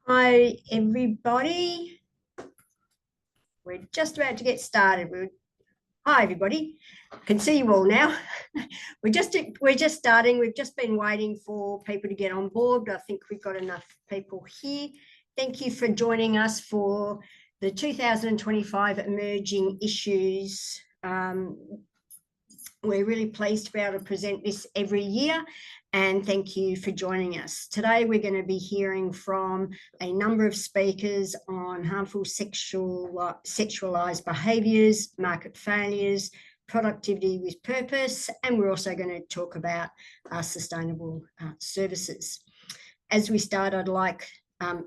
Hi, everybody. We're just about to get started. Hi, everybody. I can see you all now. We're just starting. We've just been waiting for people to get on board. I think we've got enough people here. Thank you for joining us for the 2025 Emerging Issues. We're really pleased to be able to present this every year, and thank you for joining us. Today we're going to be hearing from a number of speakers on harmful sexualised behaviours, market failures, productivity with purpose, and we're also going to talk about sustainable services. As we start, I'd like,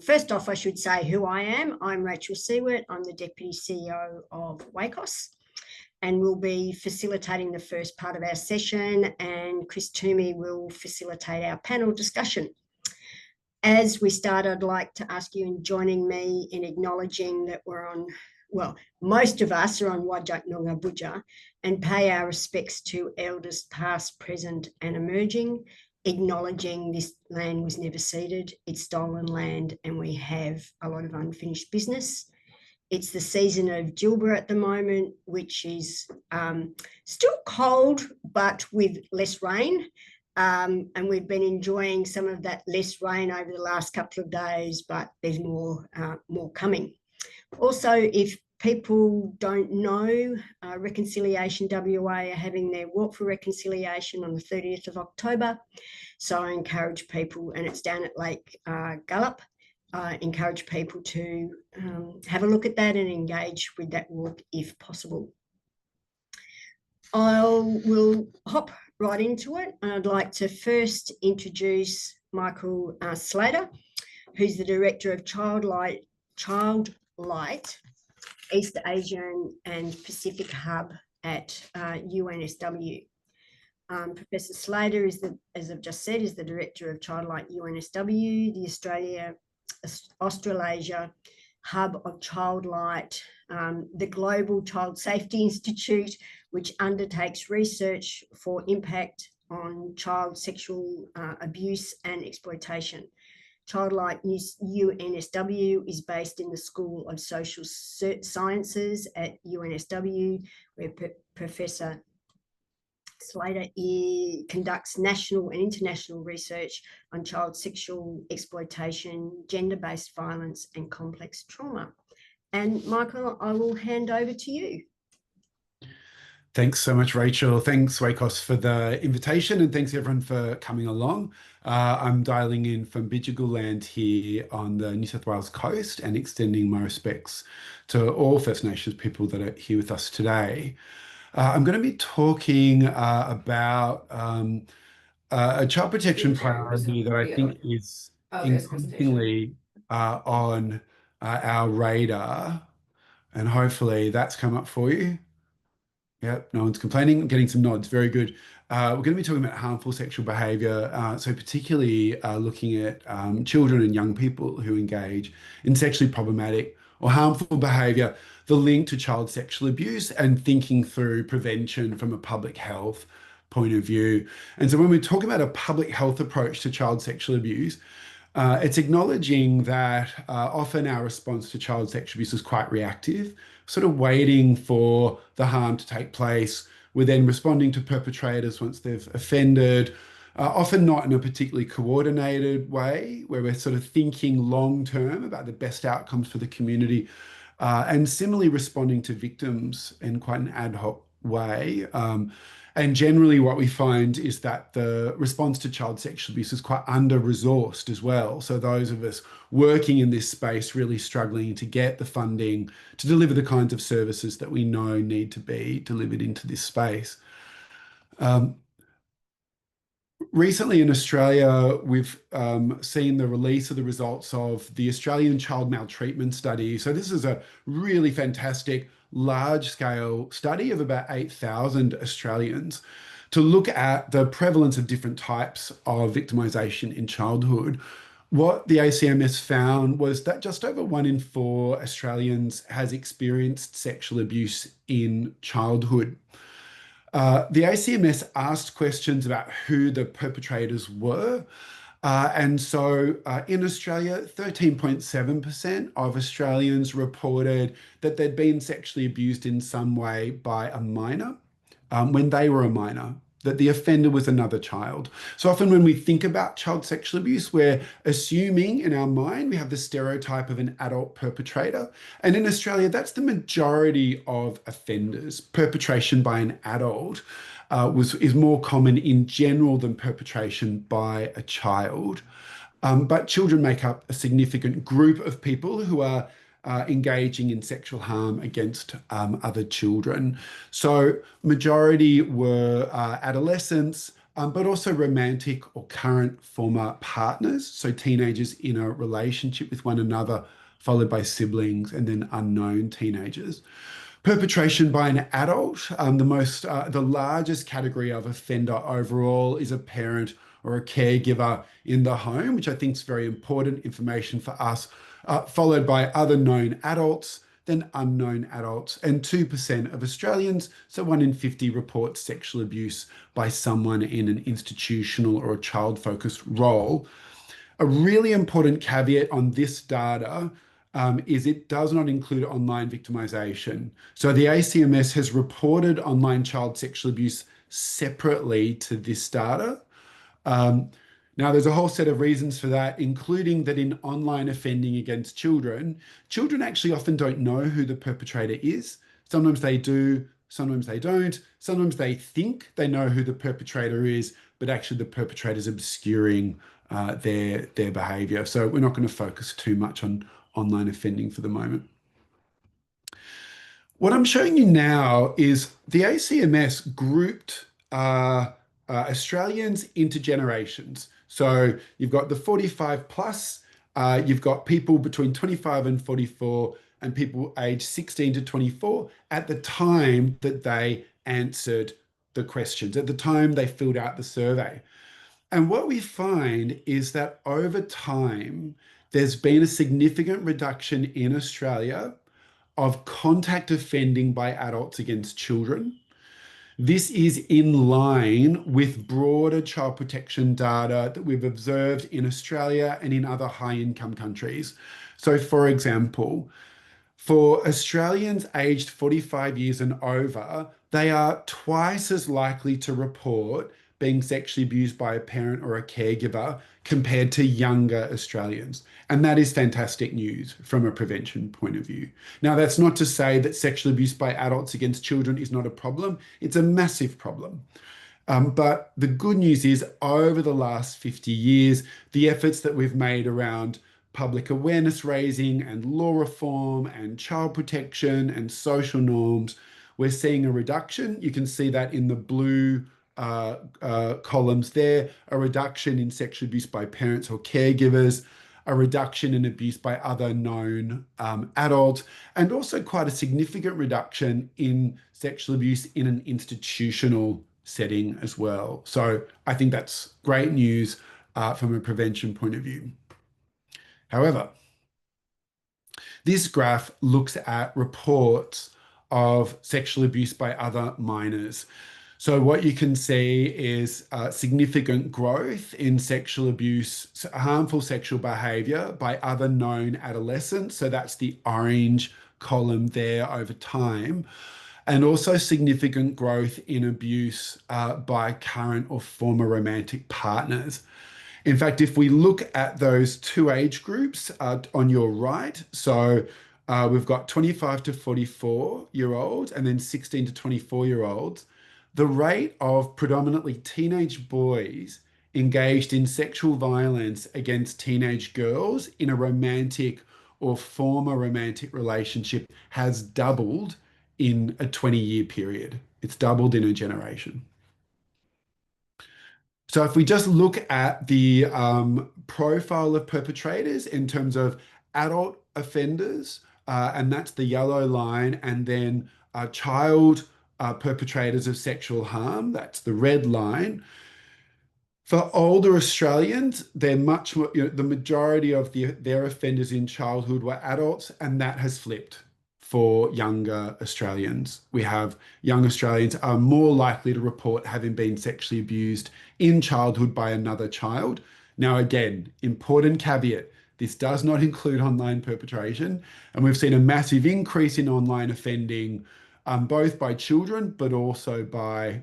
first off, I should say who I am. I'm Rachel Seward. I'm the Deputy CEO of WACOSS, and we'll be facilitating the first part of our session, and Chris Toomey will facilitate our panel discussion. As we start, I'd like to ask you in joining me in acknowledging that we're on, well, most of us are on Whadjuk Noongar Boodja, and pay our respects to elders past, present and emerging, acknowledging this land was never ceded, it's stolen land, and we have a lot of unfinished business. It's the season of Gilbert at the moment, which is still cold, but with less rain. And we've been enjoying some of that less rain over the last couple of days, but there's more coming. Also, if people don't know, Reconciliation WA are having their Walk for Reconciliation on the 30th of October. So I encourage people, and it's down at Lake Gullup. Encourage people to have a look at that and engage with that walk if possible. We'll hop right into it. I'd like to first introduce Michael Slater, who's the Director of Child Light East Asian and Pacific Hub at UNSW. Professor Slater is as I've just said, is the Director of Child Light UNSW, the Australasia Hub of Child Light, the Global Child Safety Institute, which undertakes research for impact on child sexual abuse and exploitation. Child Light UNSW is based in the School of Social Sciences at UNSW, where Professor Slater conducts national and international research on child sexual exploitation, gender-based violence and complex trauma. And Michael, I will hand over to you. Thanks so much, Rachel. Thanks, WACOSS, for the invitation, and thanks everyone for coming along. I'm dialing in from Bidjigal land here on the New South Wales coast and extending my respects to all First Nations people that are here with us today. I'm going to be talking about a child protection priority that I think is increasingly on our radar, and hopefully that's come up for you. Yep, no one's complaining. I'm getting some nods. Very good. We're going to be talking about harmful sexual behaviour, so particularly looking at children and young people who engage in sexually problematic or harmful behaviour, the link to child sexual abuse, and thinking through prevention from a public health point of view. And so when we talk about a public health approach to child sexual abuse, it's acknowledging that often our response to child sexual abuse is quite reactive, sort of waiting for the harm to take place. We're then responding to perpetrators once they've offended, often not in a particularly coordinated way, where we're sort of thinking long-term about the best outcomes for the community, and similarly responding to victims in quite an ad hoc way. And generally what we find is that the response to child sexual abuse is quite under-resourced as well. So those of us working in this space really struggling to get the funding to deliver the kinds of services that we know need to be delivered into this space. Recently in Australia, we've seen the release of the results of the Australian Child Maltreatment Study. So this is a really fantastic large-scale study of about 8,000 Australians to look at the prevalence of different types of victimisation in childhood. What the ACMS found was that just over 1 in 4 Australians has experienced sexual abuse in childhood. The ACMS asked questions about who the perpetrators were, In Australia, 13.7% of Australians reported that they'd been sexually abused in some way by a minor when they were a minor, that the offender was another child. So often when we think about child sexual abuse, we're assuming in our mind we have the stereotype of an adult perpetrator. And in Australia, that's the majority of offenders. Perpetration by an adult is more common in general than perpetration by a child. But children make up a significant group of people who are engaging in sexual harm against other children. So majority were adolescents, but also romantic or current former partners. So teenagers in a relationship with one another, followed by siblings and then unknown teenagers. Perpetration by an adult, the largest category of offender overall is a parent or a caregiver in the home, which I think is very important information for us, followed by other known adults, then unknown adults, and 2% of Australians, so 1 in 50, report sexual abuse by someone in an institutional or a child-focused role. A really important caveat on this data is it does not include online victimization. So the ACMS has reported online child sexual abuse separately to this data. Now, there's a whole set of reasons for that, including that in online offending against children, children actually often don't know who the perpetrator is. Sometimes they do, sometimes they don't. Sometimes they think they know who the perpetrator is, but actually the perpetrator is obscuring their behavior. So we're not going to focus too much on online offending for the moment. What I'm showing you now is the ACMS grouped Australians into generations. So you've got the 45 plus, you've got people between 25 and 44, and people aged 16 to 24 at the time that they answered the questions, at the time they filled out the survey. And what we find is that over time, there's been a significant reduction in Australia of contact offending by adults against children. This is in line with broader child protection data that we've observed in Australia and in other high-income countries. So, for example, for Australians aged 45 years and over, they are twice as likely to report being sexually abused by a parent or a caregiver compared to younger Australians. And that is fantastic news from a prevention point of view. Now, that's not to say that sexual abuse by adults against children is not a problem. It's a massive problem. But the good news is over the last 50 years, the efforts that we've made around public awareness raising and law reform and child protection and social norms, we're seeing a reduction. You can see that in the blue columns there, a reduction in sexual abuse by parents or caregivers, a reduction in abuse by other known adults, and also quite a significant reduction in sexual abuse in an institutional setting as well. So I think that's great news from a prevention point of view. However, this graph looks at reports of sexual abuse by other minors. So what you can see is significant growth in sexual abuse, harmful sexual behavior by other known adolescents. So that's the orange column there over time. And also significant growth in abuse by current or former romantic partners. In fact, if we look at those two age groups on your right, so we've got 25 to 44-year-olds and then 16 to 24-year-olds, the rate of predominantly teenage boys engaged in sexual violence against teenage girls in a romantic or former romantic relationship has doubled in a 20-year period. It's doubled in a generation. So if we just look at the profile of perpetrators in terms of adult offenders, and that's the yellow line, and then child perpetrators of sexual harm, that's the red line. For older Australians, they're much more, the majority of their offenders in childhood were adults, and that has flipped for younger Australians. We have young Australians are more likely to report having been sexually abused in childhood by another child. Now, again, important caveat, this does not include online perpetration, and we've seen a massive increase in online offending, both by children but also by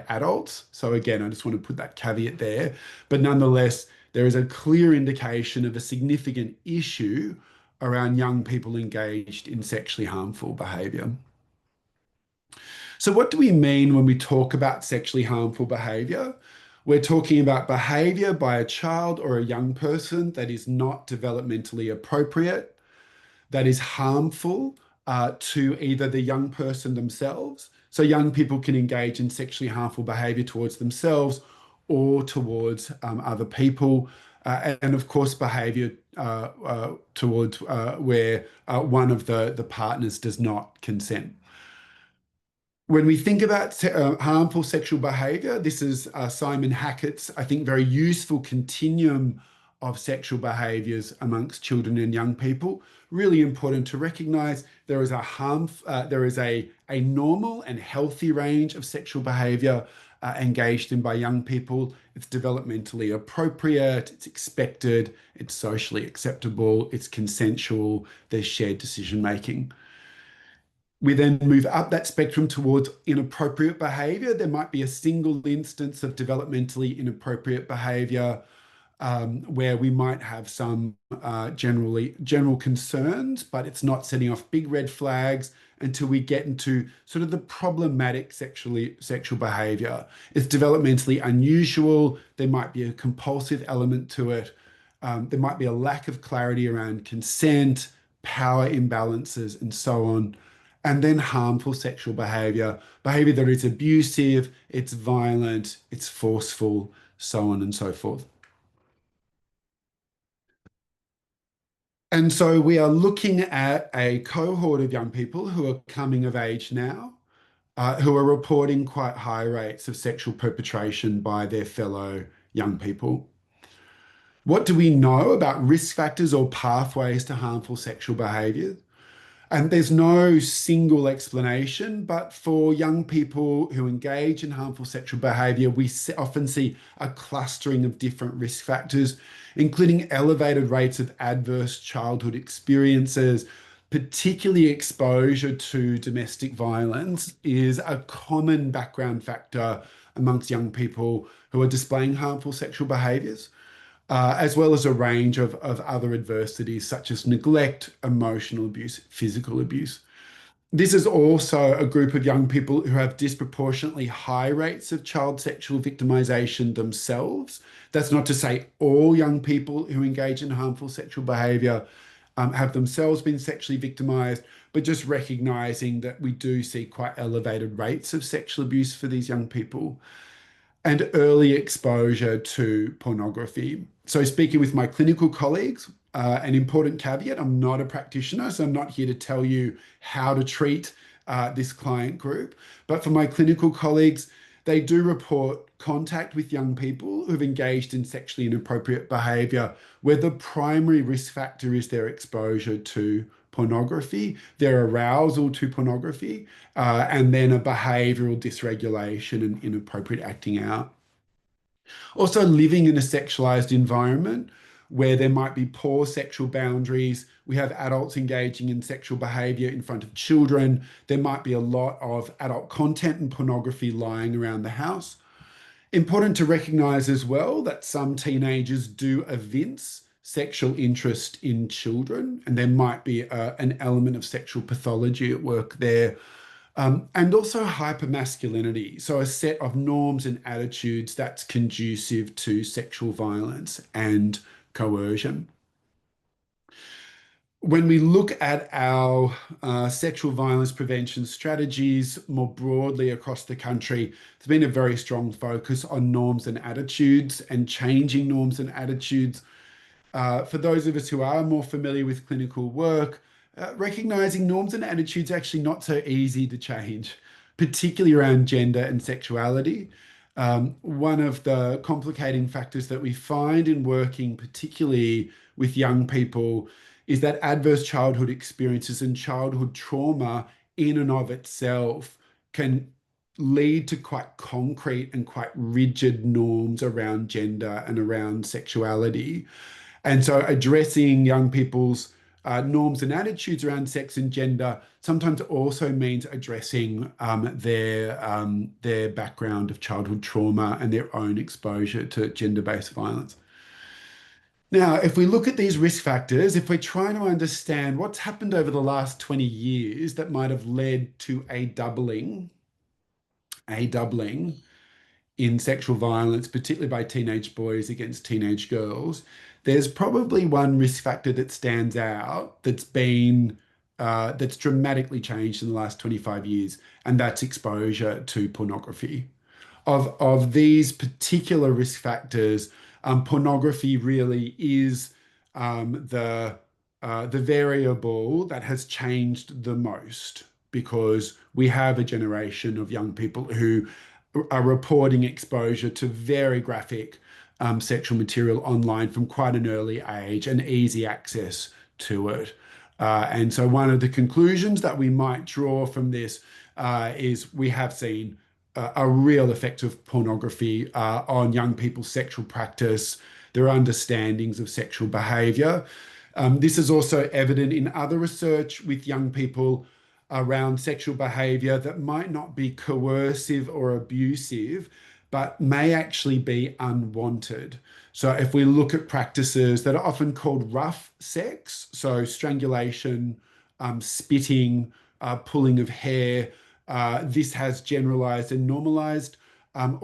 adults. So again, I just want to put that caveat there, but nonetheless, there is a clear indication of a significant issue around young people engaged in sexually harmful behaviour. So, what do we mean when we talk about sexually harmful behaviour? We're talking about behaviour by a child or a young person that is not developmentally appropriate, that is harmful to either the young person themselves. So, young people can engage in sexually harmful behaviour towards themselves or towards other people. And of course, behaviour towards where one of the partners does not consent. When we think about harmful sexual behavior, this is Simon Hackett's, I think, very useful continuum of sexual behaviors amongst children and young people. Really important to recognize there is a normal and healthy range of sexual behavior engaged in by young people. It's developmentally appropriate, it's expected, it's socially acceptable, it's consensual, there's shared decision making. We then move up that spectrum towards inappropriate behavior. There might be a single instance of developmentally inappropriate behavior where we might have some general concerns, but it's not setting off big red flags until we get into sort of the problematic sexual behavior. It's developmentally unusual. There might be a compulsive element to it. There might be a lack of clarity around consent, power imbalances, and so on. And then harmful sexual behavior that is abusive, it's violent, it's forceful, so on and so forth. And so we are looking at a cohort of young people who are coming of age now, who are reporting quite high rates of sexual perpetration by their fellow young people. What do we know about risk factors or pathways to harmful sexual behavior? And there's no single explanation, but for young people who engage in harmful sexual behavior, we often see a clustering of different risk factors, including elevated rates of adverse childhood experiences. Particularly exposure to domestic violence is a common background factor amongst young people who are displaying harmful sexual behaviors. As well as a range of other adversities such as neglect, emotional abuse, physical abuse. This is also a group of young people who have disproportionately high rates of child sexual victimization themselves. That's not to say all young people who engage in harmful sexual behavior have themselves been sexually victimized, but just recognizing that we do see quite elevated rates of sexual abuse for these young people. And early exposure to pornography. So, speaking with my clinical colleagues, an important caveat, I'm not a practitioner, so I'm not here to tell you how to treat this client group. But for my clinical colleagues, they do report contact with young people who've engaged in sexually inappropriate behavior, where the primary risk factor is their exposure to pornography, their arousal to pornography, and then a behavioral dysregulation and inappropriate acting out. Also, living in a sexualized environment where there might be poor sexual boundaries. We have adults engaging in sexual behavior in front of children. There might be a lot of adult content and pornography lying around the house. Important to recognize as well that some teenagers do evince sexual interest in children, and there might be an element of sexual pathology at work there. And also hypermasculinity, so a set of norms and attitudes that's conducive to sexual violence and coercion. When we look at our sexual violence prevention strategies more broadly across the country, there's been a very strong focus on norms and attitudes and changing norms and attitudes. For those of us who are more familiar with clinical work, recognizing norms and attitudes are actually not so easy to change, particularly around gender and sexuality. One of the complicating factors that we find in working, particularly with young people, is that adverse childhood experiences and childhood trauma in and of itself can lead to quite concrete and quite rigid norms around gender and around sexuality. And so addressing young people's norms and attitudes around sex and gender sometimes also means addressing their background of childhood trauma and their own exposure to gender-based violence. Now, if we look at these risk factors, if we're trying to understand what's happened over the last 20 years that might have led to a doubling in sexual violence, particularly by teenage boys against teenage girls, there's probably one risk factor that stands out that's dramatically changed in the last 25 years, and that's exposure to pornography. Of these particular risk factors, pornography really is the variable that has changed the most because we have a generation of young people who are reporting exposure to very graphic sexual material online from quite an early age and easy access to it. And so one of the conclusions that we might draw from this is we have seen a real effect of pornography on young people's sexual practice, their understandings of sexual behavior. This is also evident in other research with young people around sexual behavior that might not be coercive or abusive, but may actually be unwanted. So if we look at practices that are often called rough sex, so strangulation, spitting, pulling of hair, this has generalized and normalized. Much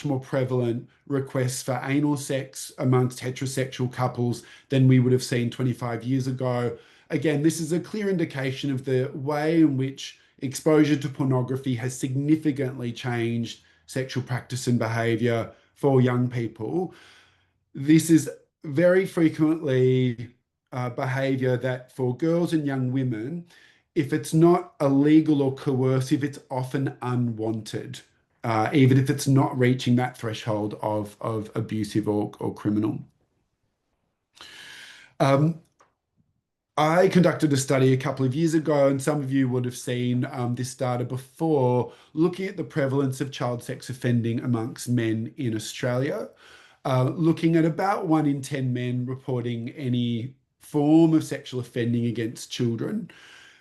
more prevalent requests for anal sex amongst heterosexual couples than we would have seen 25 years ago. Again, this is a clear indication of the way in which exposure to pornography has significantly changed sexual practice and behavior for young people. This is very frequently behavior that for girls and young women, if it's not illegal or coercive, it's often unwanted, even if it's not reaching that threshold of abusive or criminal. I conducted a study a couple of years ago, and some of you would have seen this data before, looking at the prevalence of child sex offending amongst men in Australia, looking at about 1 in 10 men reporting any form of sexual offending against children.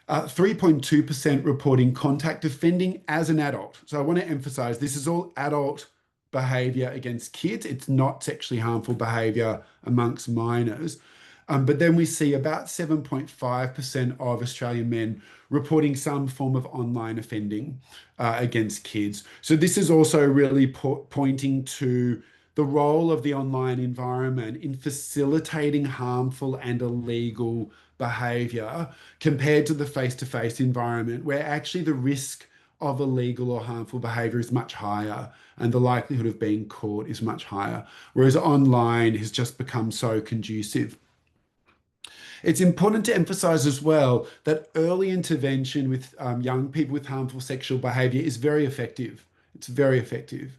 3.2% reporting contact offending as an adult. So I want to emphasize this is all adult behavior against kids. It's not sexually harmful behavior amongst minors. But then we see about 7.5% of Australian men reporting some form of online offending against kids. So this is also really pointing to the role of the online environment in facilitating harmful and illegal behavior compared to the face-to-face environment, where actually the risk of illegal or harmful behavior is much higher and the likelihood of being caught is much higher, whereas online has just become so conducive. It's important to emphasize as well that early intervention with young people with harmful sexual behavior is very effective. It's very effective.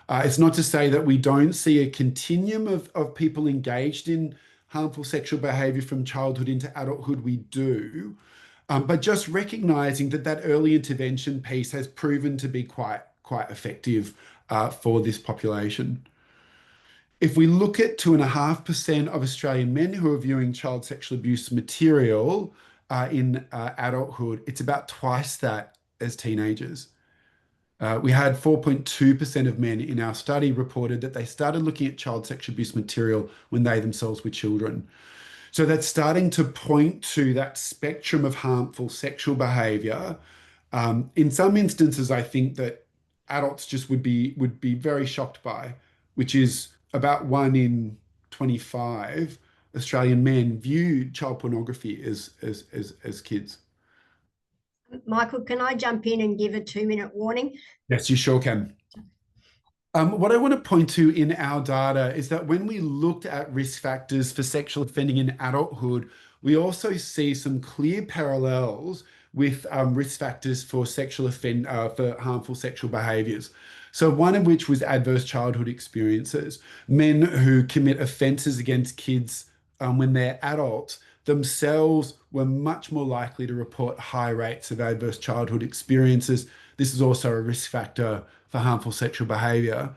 It's not to say that we don't see a continuum of people engaged in harmful sexual behavior from childhood into adulthood. We do. But just recognizing that that early intervention piece has proven to be quite effective for this population. If we look at 2.5% of Australian men who are viewing child sexual abuse material in adulthood, it's about twice that as teenagers. We had 4.2% of men in our study reported that they started looking at child sexual abuse material when they themselves were children. So that's starting to point to that spectrum of harmful sexual behavior. In some instances, I think that adults just would be very shocked by, which is about 1 in 25 Australian men view child pornography as kids. Michael, can I jump in and give a 2-minute warning? Yes, you sure can. What I want to point to in our data is that when we looked at risk factors for sexual offending in adulthood, we also see some clear parallels with risk factors for for harmful sexual behaviors. So one of which was adverse childhood experiences. Men who commit offenses against kids when they're adults themselves were much more likely to report high rates of adverse childhood experiences. This is also a risk factor for harmful sexual behavior.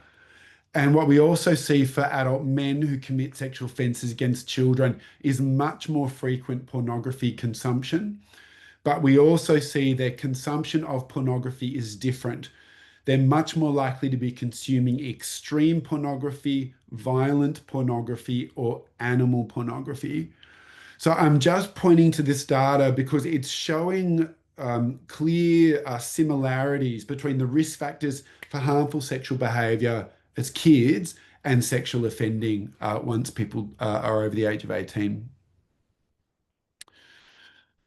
And what we also see for adult men who commit sexual offences against children is much more frequent pornography consumption. But we also see their consumption of pornography is different. They're much more likely to be consuming extreme pornography, violent pornography, or animal pornography. So I'm just pointing to this data because it's showing clear similarities between the risk factors for harmful sexual behavior as kids and sexual offending once people are over the age of 18.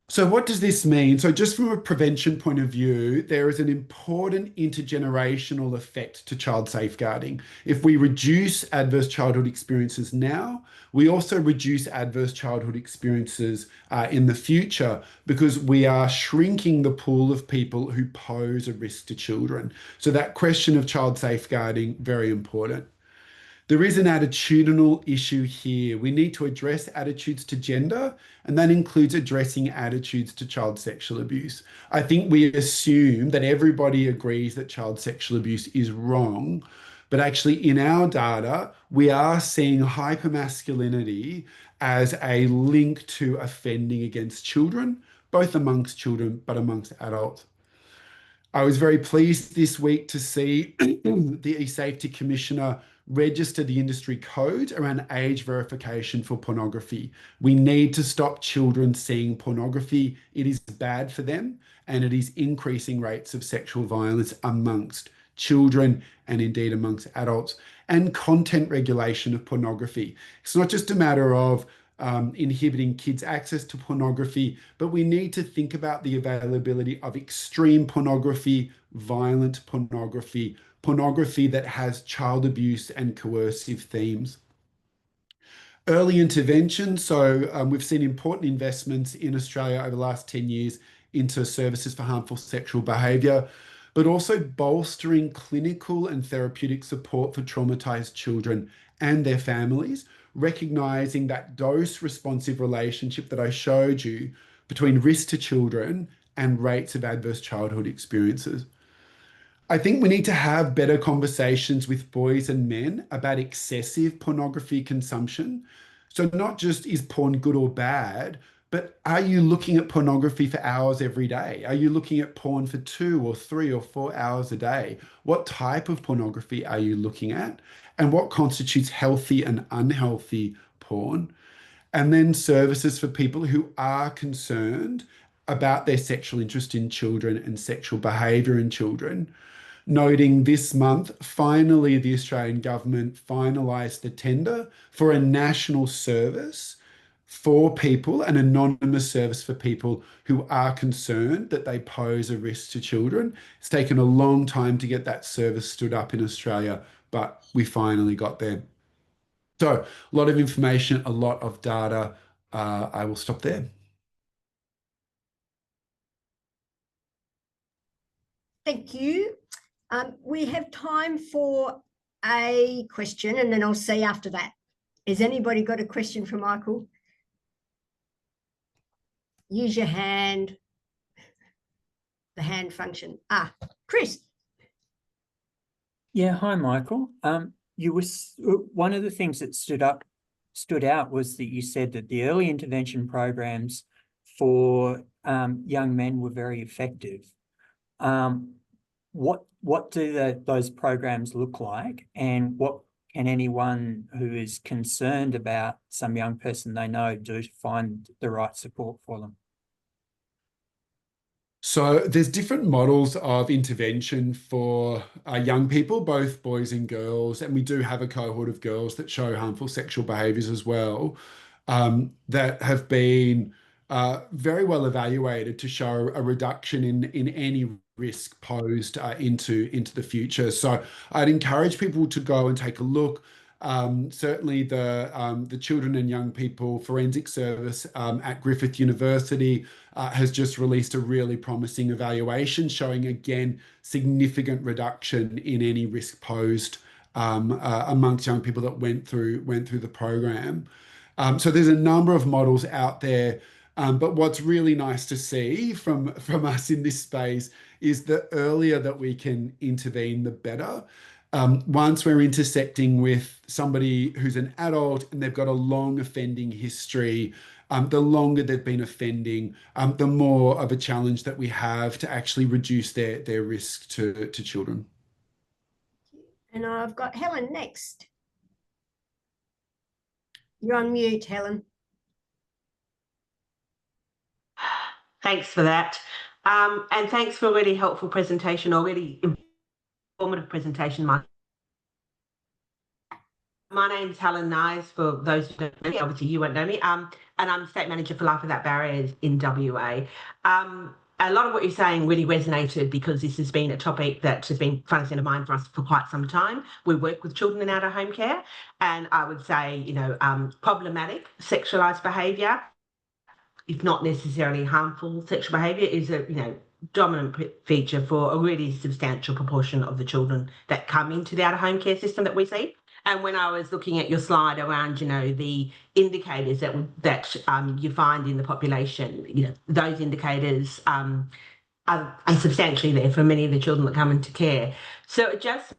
So what does this mean? So just from a prevention point of view, there is an important intergenerational effect to child safeguarding. If we reduce adverse childhood experiences now, we also reduce adverse childhood experiences in the future because we are shrinking the pool of people who pose a risk to children. So that question of child safeguarding, very important. There is an attitudinal issue here. We need to address attitudes to gender, and that includes addressing attitudes to child sexual abuse. I think we assume that everybody agrees that child sexual abuse is wrong, but actually in our data, we are seeing hypermasculinity as a link to offending against children, both amongst children, but amongst adults. I was very pleased this week to see the e-safety commissioner register the industry code around age verification for pornography. We need to stop children seeing pornography. It is bad for them, and it is increasing rates of sexual violence amongst children and indeed amongst adults. And content regulation of pornography. It's not just a matter of inhibiting kids' access to pornography, but we need to think about the availability of extreme pornography, violent pornography, pornography that has child abuse and coercive themes. Early intervention. So we've seen important investments in Australia over the last 10 years into services for harmful sexual behaviour, but also bolstering clinical and therapeutic support for traumatised children and their families, recognising that dose-responsive relationship that I showed you between risk to children and rates of adverse childhood experiences. I think we need to have better conversations with boys and men about excessive pornography consumption. So not just is porn good or bad, but are you looking at pornography for hours every day? Are you looking at porn for 2 or 3 or 4 hours a day? What type of pornography are you looking at? And what constitutes healthy and unhealthy porn? And then services for people who are concerned about their sexual interest in children and sexual behaviour in children. Noting this month, finally, the Australian government finalised the tender for a national service for people, an anonymous service for people who are concerned that they pose a risk to children. It's taken a long time to get that service stood up in Australia, but we finally got there. So a lot of information, a lot of data. I will stop there. Thank you. We have time for a question, and then I'll see after that. Has anybody got a question for Michael? Use your hand, the hand function. Chris. Yeah, hi, Michael. You were one of the things that stood out was that you said that the early intervention programs for young men were very effective. What do those programs look like, and what can anyone who is concerned about some young person they know do to find the right support for them? So there's different models of intervention for young people, both boys and girls, and we do have a cohort of girls that show harmful sexual behaviours as well, that have been very well evaluated to show a reduction in any risk posed into the future. So I'd encourage people to go and take a look. Certainly the Children and Young People Forensic Service at Griffith University has just released a really promising evaluation showing, again, significant reduction in any risk posed amongst young people that went through the program. So there's a number of models out there. But what's really nice to see from us in this space is the earlier that we can intervene, the better. Once we're intersecting with somebody who's an adult and they've got a long offending history, the longer they've been offending, the more of a challenge that we have to actually reduce their risk to children. And I've got Helen next. You're on mute, Helen. Thanks for that. And thanks for a really helpful presentation, or really informative presentation, Mike. My name's Helen Nyes, for those who don't know me, obviously you won't know me, and I'm State Manager for Life Without Barriers in WA. A lot of what you're saying really resonated, because this has been a topic that has been front and centre mind for us for quite some time. We work with children in out-of-home care, and I would say, you know, problematic sexualised behaviour, if not necessarily harmful sexual behaviour, is a, you know, dominant feature for a really substantial proportion of the children that come into the out-of-home care system that we see. And when I was looking at your slide around, you know, the indicators that you find in the population, you know, those indicators are substantially there for many of the children that come into care. So it just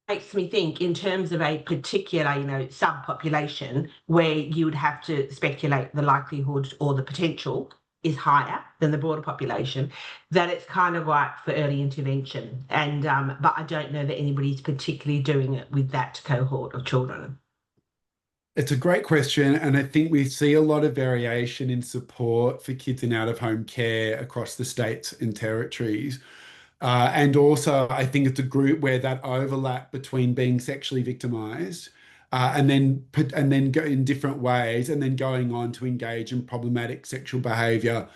makes me think, in terms of a particular, you know, subpopulation where you would have to speculate the likelihood or the potential is higher than the broader population, that it's kind of right for early intervention. And but I don't know that anybody's particularly doing it with that cohort of children. It's a great question, and I think we see a lot of variation in support for kids in out-of-home care across the states and territories. And also, I think it's a group where that overlap between being sexually victimized and then go in different ways, and then going on to engage in problematic sexual behavior.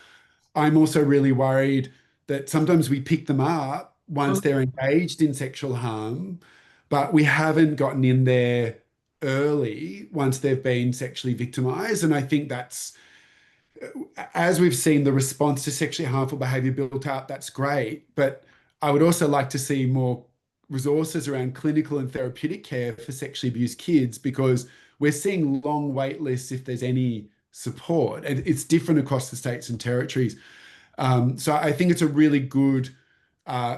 I'm also really worried that sometimes we pick them up once they're engaged in sexual harm, but we haven't gotten in there early once they've been sexually victimized. And I think that's, as we've seen the response to sexually harmful behavior built up, that's great. But I would also like to see more resources around clinical and therapeutic care for sexually abused kids, because we're seeing long wait lists if there's any support, and it's different across the states and territories. So I think it's a really good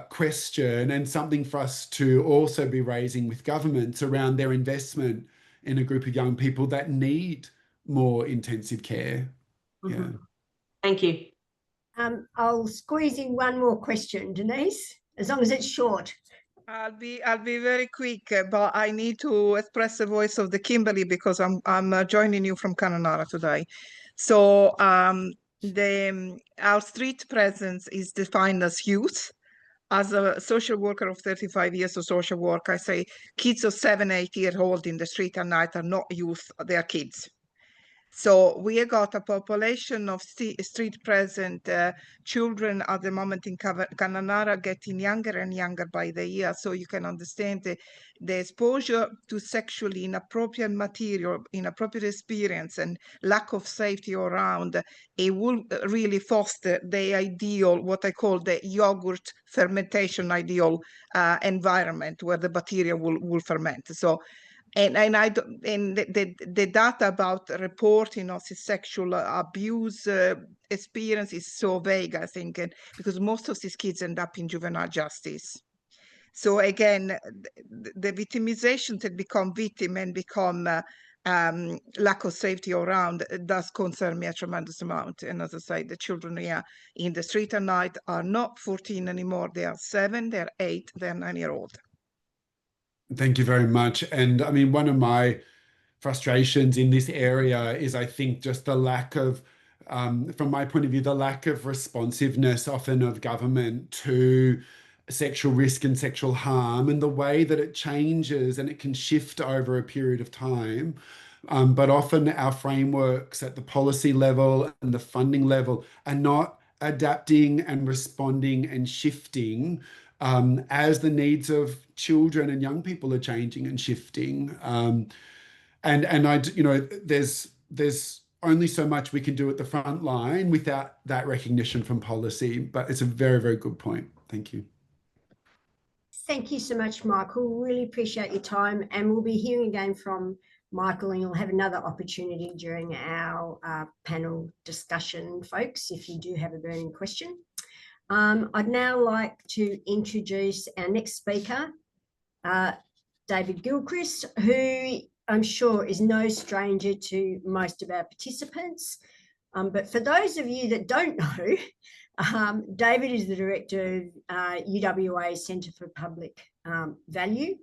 question, and something for us to also be raising with governments around their investment in a group of young people that need more intensive care. Yeah. Thank you. I'll squeeze in one more question, Denise, as long as it's short. I'll be very quick, but I need to express the voice of the Kimberley, because I'm joining you from Kananara today. So our street presence is defined as youth. As a social worker of 35 years of social work, I say kids of 7, 8 years old in the street at night are not youth, they are kids. So we have got a population of street present children at the moment in Kananara getting younger and younger by the year. So you can understand the exposure to sexually inappropriate material, inappropriate experience, and lack of safety around. It will really foster the ideal, what I call the yogurt fermentation ideal environment, where the bacteria will ferment. So and the data about reporting of sexual abuse experience is so vague, I think, because most of these kids end up in juvenile justice. So again, the victimizations that become victim and become lack of safety around does concern me a tremendous amount. And as I say, the children here in the street at night are not 14 anymore. They are 7, they're 8, they're 9-year-old. Thank you very much. And I mean, one of my frustrations in this area is, I think, just the lack of, from my point of view, the lack of responsiveness often of government to sexual risk and sexual harm, and the way that it changes and it can shift over a period of time. But often our frameworks at the policy level and the funding level are not adapting and responding and shifting as the needs of children and young people are changing and shifting. And I, you know, there's only so much we can do at the front line without that recognition from policy. But it's a very, very good point. Thank you. Thank you so much, Michael. Really appreciate your time, and we'll be hearing again from Michael, and you'll have another opportunity during our panel discussion, folks, if you do have a burning question. I'd now like to introduce our next speaker, David Gilchrist, who I'm sure is no stranger to most of our participants. But for those of you that don't know, David is the director of UWA Centre for Public Value.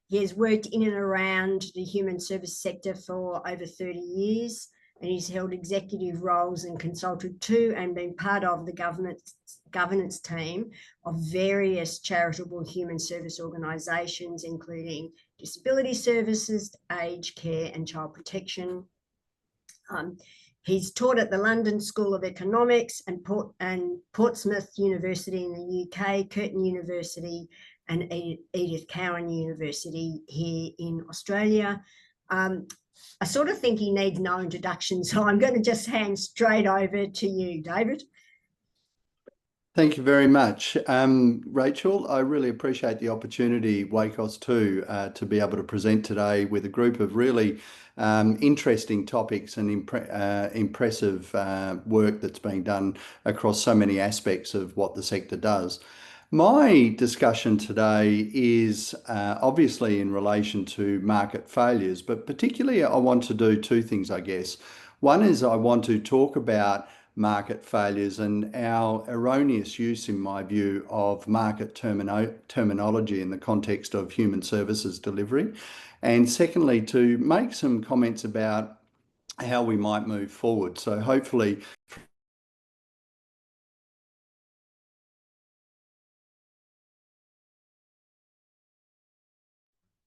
He has worked in and around the human service sector for over 30 years, and he's held executive roles and consulted to and been part of the governance team of various charitable human service organisations, including disability services, aged care and child protection. He's taught at the London School of Economics and Portsmouth University in the UK, Curtin University and Edith Cowan University here in Australia. I sort of think he needs no introduction, so I'm going to just hand straight over to you, David. Thank you very much, Rachel. I really appreciate the opportunity, WACOSS too, to be able to present today with a group of really interesting topics and impressive work that's being done across so many aspects of what the sector does. My discussion today is obviously in relation to market failures, but particularly I want to do two things, I guess. One is I want to talk about market failures and our erroneous use, in my view, of market terminology in the context of human services delivery. And secondly, to make some comments about how we might move forward. So hopefully,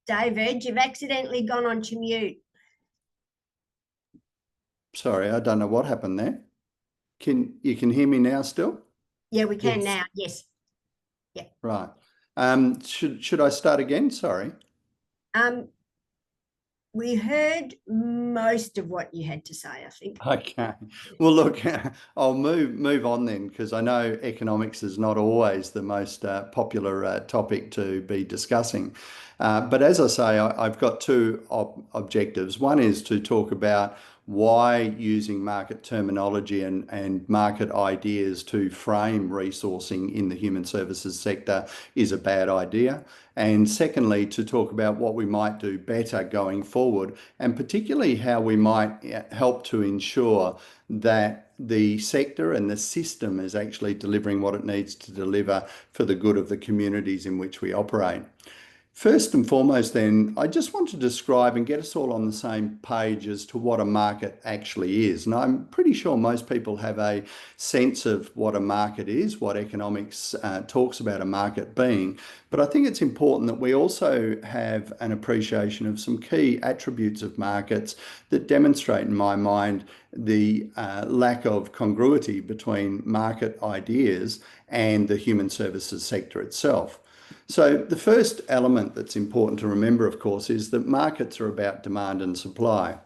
David, you've accidentally gone onto mute. sorry, I don't know what happened there. You can hear me now still? Yeah, we can Yes. now. Yes. Yeah. Right. Should I start again? Sorry. We heard most of what you had to say, I think. Okay. Well, look, I'll move on then, because I know economics is not always the most popular topic to be discussing. But as I say, I've got two objectives. One is to talk about why using market terminology and market ideas to frame resourcing in the human services sector is a bad idea. And secondly, to talk about what we might do better going forward, and particularly how we might help to ensure that the sector and the system is actually delivering what it needs to deliver for the good of the communities in which we operate. First and foremost then, I just want to describe and get us all on the same page as to what a market actually is. And I'm pretty sure most people have a sense of what a market is, what economics talks about a market being. But I think it's important that we also have an appreciation of some key attributes of markets that demonstrate, in my mind, the lack of congruity between market ideas and the human services sector itself. So the first element that's important to remember, of course, is that markets are about demand and supply.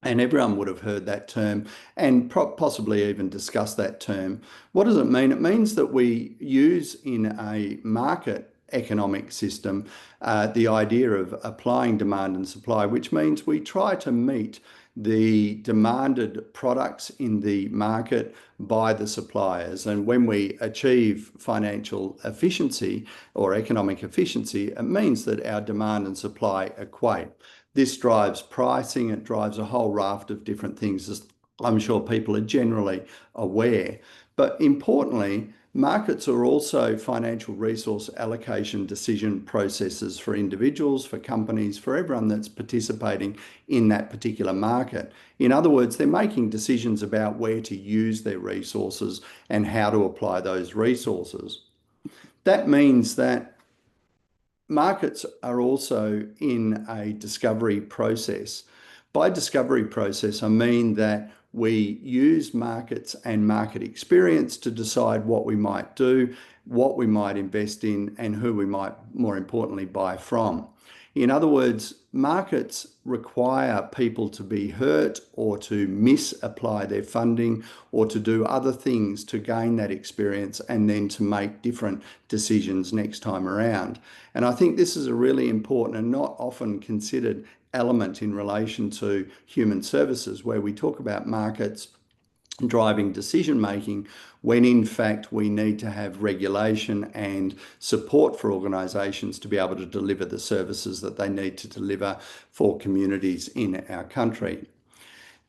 And everyone would have heard that term and possibly even discussed that term. What does it mean? It means that we use in a market economic system the idea of applying demand and supply, which means we try to meet the demanded products in the market by the suppliers. And when we achieve financial efficiency or economic efficiency, it means that our demand and supply equate. This drives pricing, it drives a whole raft of different things, as I'm sure people are generally aware. But importantly, markets are also financial resource allocation decision processes for individuals, for companies, for everyone that's participating in that particular market. In other words, they're making decisions about where to use their resources and how to apply those resources. That means that markets are also in a discovery process. By discovery process, I mean that we use markets and market experience to decide what we might do, what we might invest in, and who we might, more importantly, buy from. In other words, markets require people to be hurt or to misapply their funding or to do other things to gain that experience and then to make different decisions next time around. And I think this is a really important and not often considered element in relation to human services, where we talk about markets driving decision making, when in fact we need to have regulation and support for organisations to be able to deliver the services that they need to deliver for communities in our country.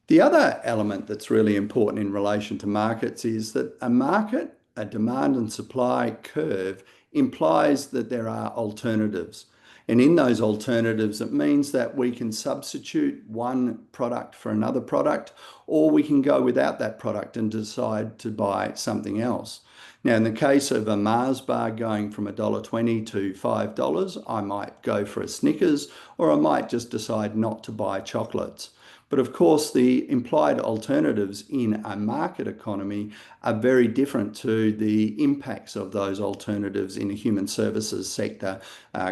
The other element that's really important in relation to markets is that a market, a demand and supply curve, implies that there are alternatives. And in those alternatives, it means that we can substitute one product for another product, or we can go without that product and decide to buy something else. Now, in the case of a Mars bar going from $1.20 to $5, I might go for a Snickers, or I might just decide not to buy chocolates. But of course, the implied alternatives in a market economy are very different to the impacts of those alternatives in a human services sector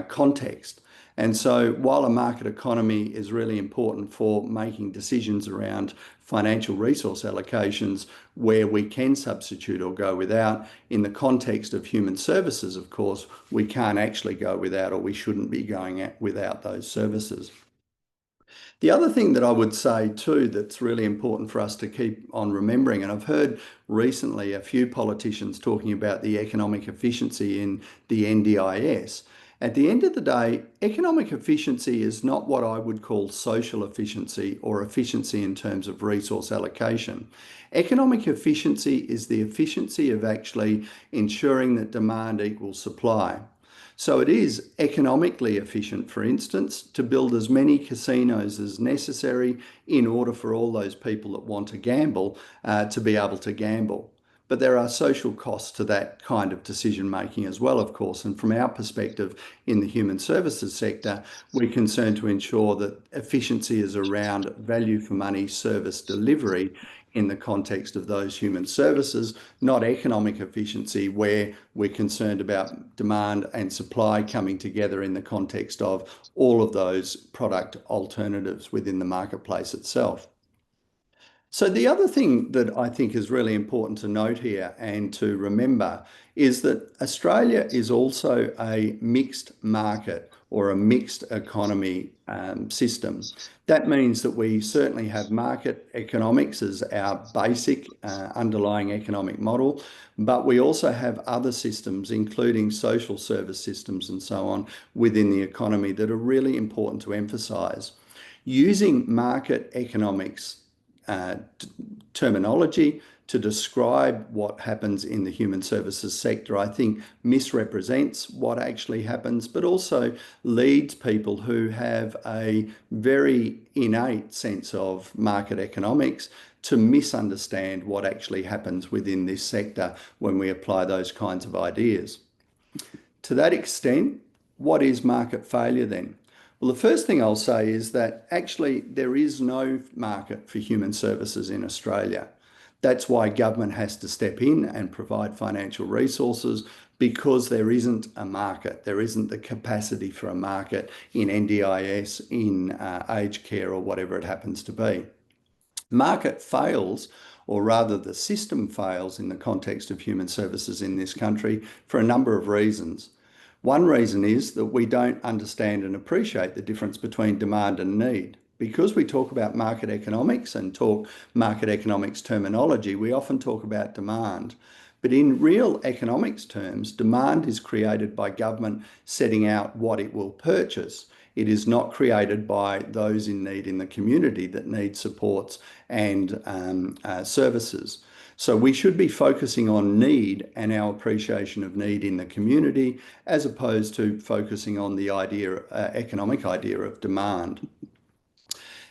context. And so while a market economy is really important for making decisions around financial resource allocations where we can substitute or go without, in the context of human services, of course, we can't actually go without, or we shouldn't be going without those services. The other thing that I would say too that's really important for us to keep on remembering, and I've heard recently a few politicians talking about the economic efficiency in the NDIS. At the end of the day, economic efficiency is not what I would call social efficiency or efficiency in terms of resource allocation. Economic efficiency is the efficiency of actually ensuring that demand equals supply. So it is economically efficient, for instance, to build as many casinos as necessary in order for all those people that want to gamble to be able to gamble. But there are social costs to that kind of decision making as well, of course. And from our perspective in the human services sector, we're concerned to ensure that efficiency is around value for money service delivery in the context of those human services, not economic efficiency where we're concerned about demand and supply coming together in the context of all of those product alternatives within the marketplace itself. So the other thing that I think is really important to note here and to remember is that Australia is also a mixed market or a mixed economy system. That means that we certainly have market economics as our basic underlying economic model, but we also have other systems, including social service systems and so on, within the economy that are really important to emphasise. Using market economics terminology to describe what happens in the human services sector, I think misrepresents what actually happens, but also leads people who have a very innate sense of market economics to misunderstand what actually happens within this sector when we apply those kinds of ideas. To that extent, what is market failure then? Well, the first thing I'll say is that actually there is no market for human services in Australia. That's why government has to step in and provide financial resources, because there isn't a market. There isn't the capacity for a market in NDIS, in aged care, or whatever it happens to be. Market fails, or rather the system fails in the context of human services in this country for a number of reasons. One reason is that we don't understand and appreciate the difference between demand and need. Because we talk about market economics and talk market economics terminology, we often talk about demand. But in real economics terms, demand is created by government setting out what it will purchase. It is not created by those in need in the community that need supports and services. So we should be focusing on need and our appreciation of need in the community, as opposed to focusing on the economic idea of demand.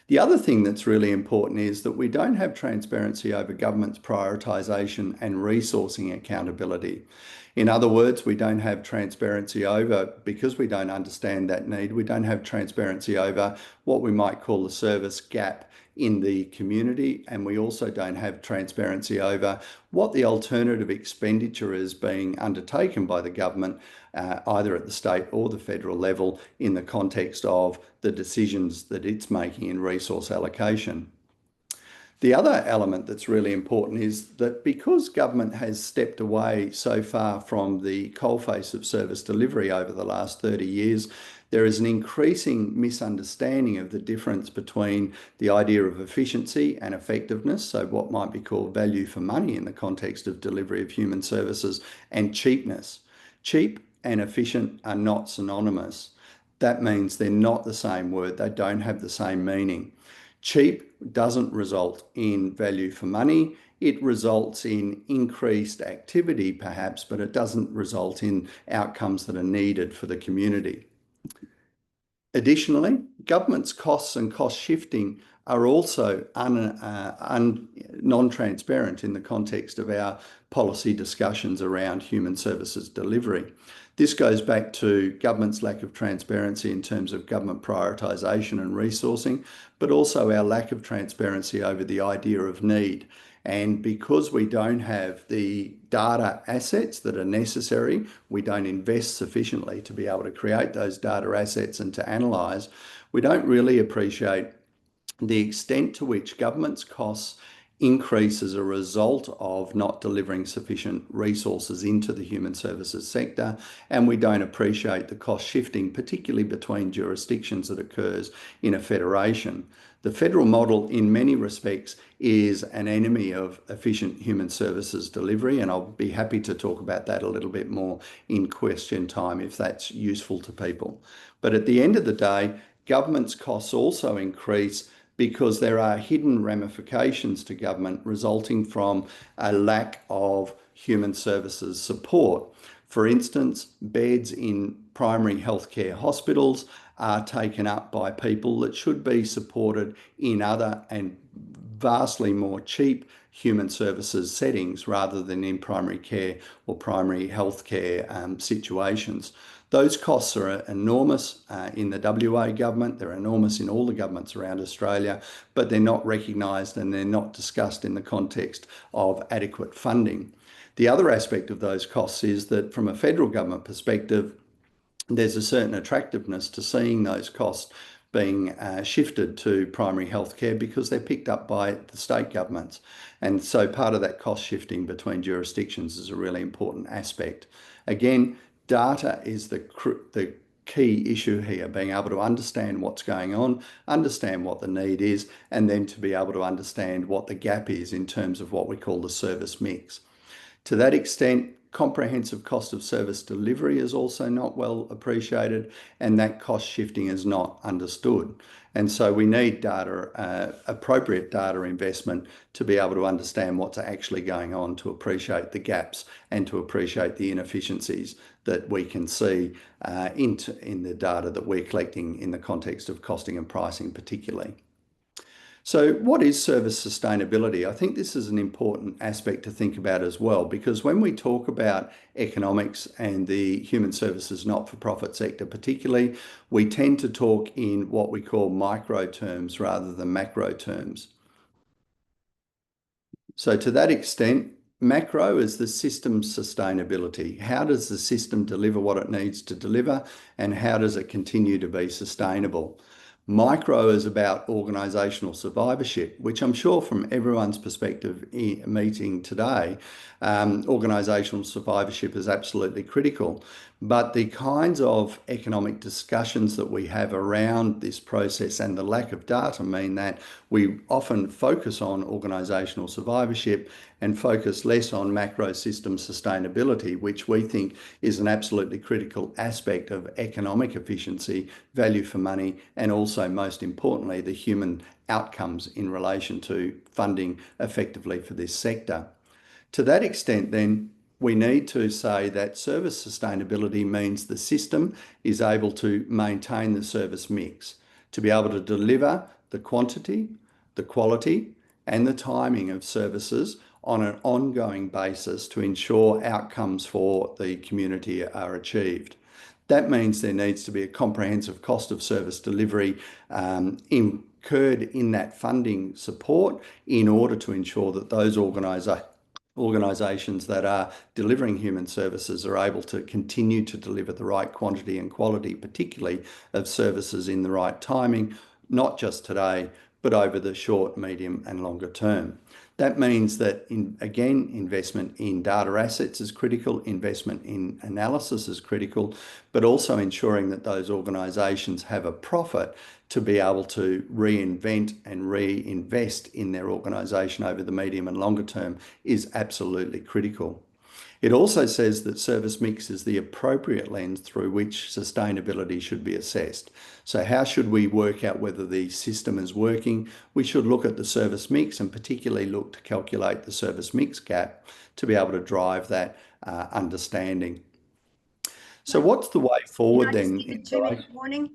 The other thing that's really important is that we don't have transparency over government's prioritisation and resourcing accountability. In other words, we don't have transparency over, because we don't understand that need, we don't have transparency over what we might call the service gap in the community, and we also don't have transparency over what the alternative expenditure is being undertaken by the government, either at the state or the federal level, in the context of the decisions that it's making in resource allocation. The other element that's really important is that because government has stepped away so far from the coalface of service delivery over the last 30 years, there is an increasing misunderstanding of the difference between the idea of efficiency and effectiveness, so what might be called value for money in the context of delivery of human services, and cheapness. Cheap and efficient are not synonymous. That means they're not the same word, they don't have the same meaning. Cheap doesn't result in value for money. It results in increased activity perhaps, but it doesn't result in outcomes that are needed for the community. Additionally, government's costs and cost shifting are also non-transparent in the context of our policy discussions around human services delivery. This goes back to government's lack of transparency in terms of government prioritisation and resourcing, but also our lack of transparency over the idea of need. And because we don't have the data assets that are necessary, we don't invest sufficiently to be able to create those data assets and to analyse, we don't really appreciate the extent to which government's costs increase as a result of not delivering sufficient resources into the human services sector, and we don't appreciate the cost shifting, particularly between jurisdictions, that occurs in a federation. The federal model, in many respects, is an enemy of efficient human services delivery, and I'll be happy to talk about that a little bit more in question time if that's useful to people. But at the end of the day, government's costs also increase because there are hidden ramifications to government resulting from a lack of human services support. For instance, beds in primary healthcare hospitals are taken up by people that should be supported in other and vastly more cheap human services settings rather than in primary care or primary healthcare situations. Those costs are enormous in the WA government, they're enormous in all the governments around Australia, but they're not recognised and they're not discussed in the context of adequate funding. The other aspect of those costs is that from a federal government perspective, there's a certain attractiveness to seeing those costs being shifted to primary healthcare because they're picked up by the state governments. And so part of that cost shifting between jurisdictions is a really important aspect. Again, data is the key issue here, being able to understand what's going on, understand what the need is, and then to be able to understand what the gap is in terms of what we call the service mix. To that extent, comprehensive cost of service delivery is also not well appreciated, and that cost shifting is not understood. And so we need data, appropriate data investment to be able to understand what's actually going on, to appreciate the gaps and to appreciate the inefficiencies that we can see in the data that we're collecting in the context of costing and pricing particularly. So what is service sustainability? I think this is an important aspect to think about as well, because when we talk about economics and the human services not-for-profit sector particularly, we tend to talk in what we call micro terms rather than macro terms. So to that extent, macro is the system's sustainability. How does the system deliver what it needs to deliver, and how does it continue to be sustainable? Micro is about organisational survivorship, which I'm sure from everyone's perspective meeting today, organisational survivorship is absolutely critical. But the kinds of economic discussions that we have around this process and the lack of data mean that we often focus on organisational survivorship and focus less on macro system sustainability, which we think is an absolutely critical aspect of economic efficiency, value for money, and also, most importantly, the human outcomes in relation to funding effectively for this sector. To that extent, then, we need to say that service sustainability means the system is able to maintain the service mix, to be able to deliver the quantity, the quality, and the timing of services on an ongoing basis to ensure outcomes for the community are achieved. That means there needs to be a comprehensive cost of service delivery incurred in that funding support in order to ensure that those organisations that are delivering human services are able to continue to deliver the right quantity and quality, particularly of services in the right timing, not just today, but over the short, medium and longer term. That means that, investment in data assets is critical, investment in analysis is critical, but also ensuring that those organisations have a profit to be able to reinvent and reinvest in their organisation over the medium and longer term is absolutely critical. It also says that service mix is the appropriate lens through which sustainability should be assessed. So how should we work out whether the system is working? We should look at the service mix and particularly look to calculate the service mix gap to be able to drive that understanding. So what's the way forward Can I just then? give a 2-minute warning?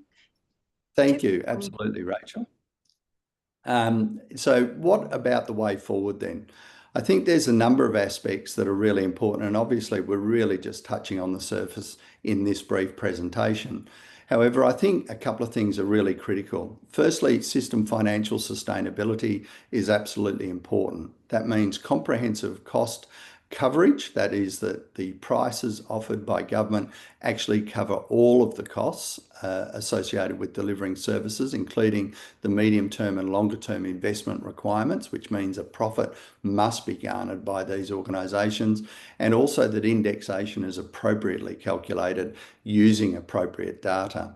Thank you. Absolutely, Rachel. So what about the way forward then? I think there's a number of aspects that are really important, and obviously we're really just touching on the surface in this brief presentation. However, I think a couple of things are really critical. Firstly, system financial sustainability is absolutely important. That means comprehensive cost coverage, that is that the prices offered by government actually cover all of the costs associated with delivering services, including the medium-term and longer-term investment requirements, which means a profit must be garnered by these organisations, and also that indexation is appropriately calculated using appropriate data.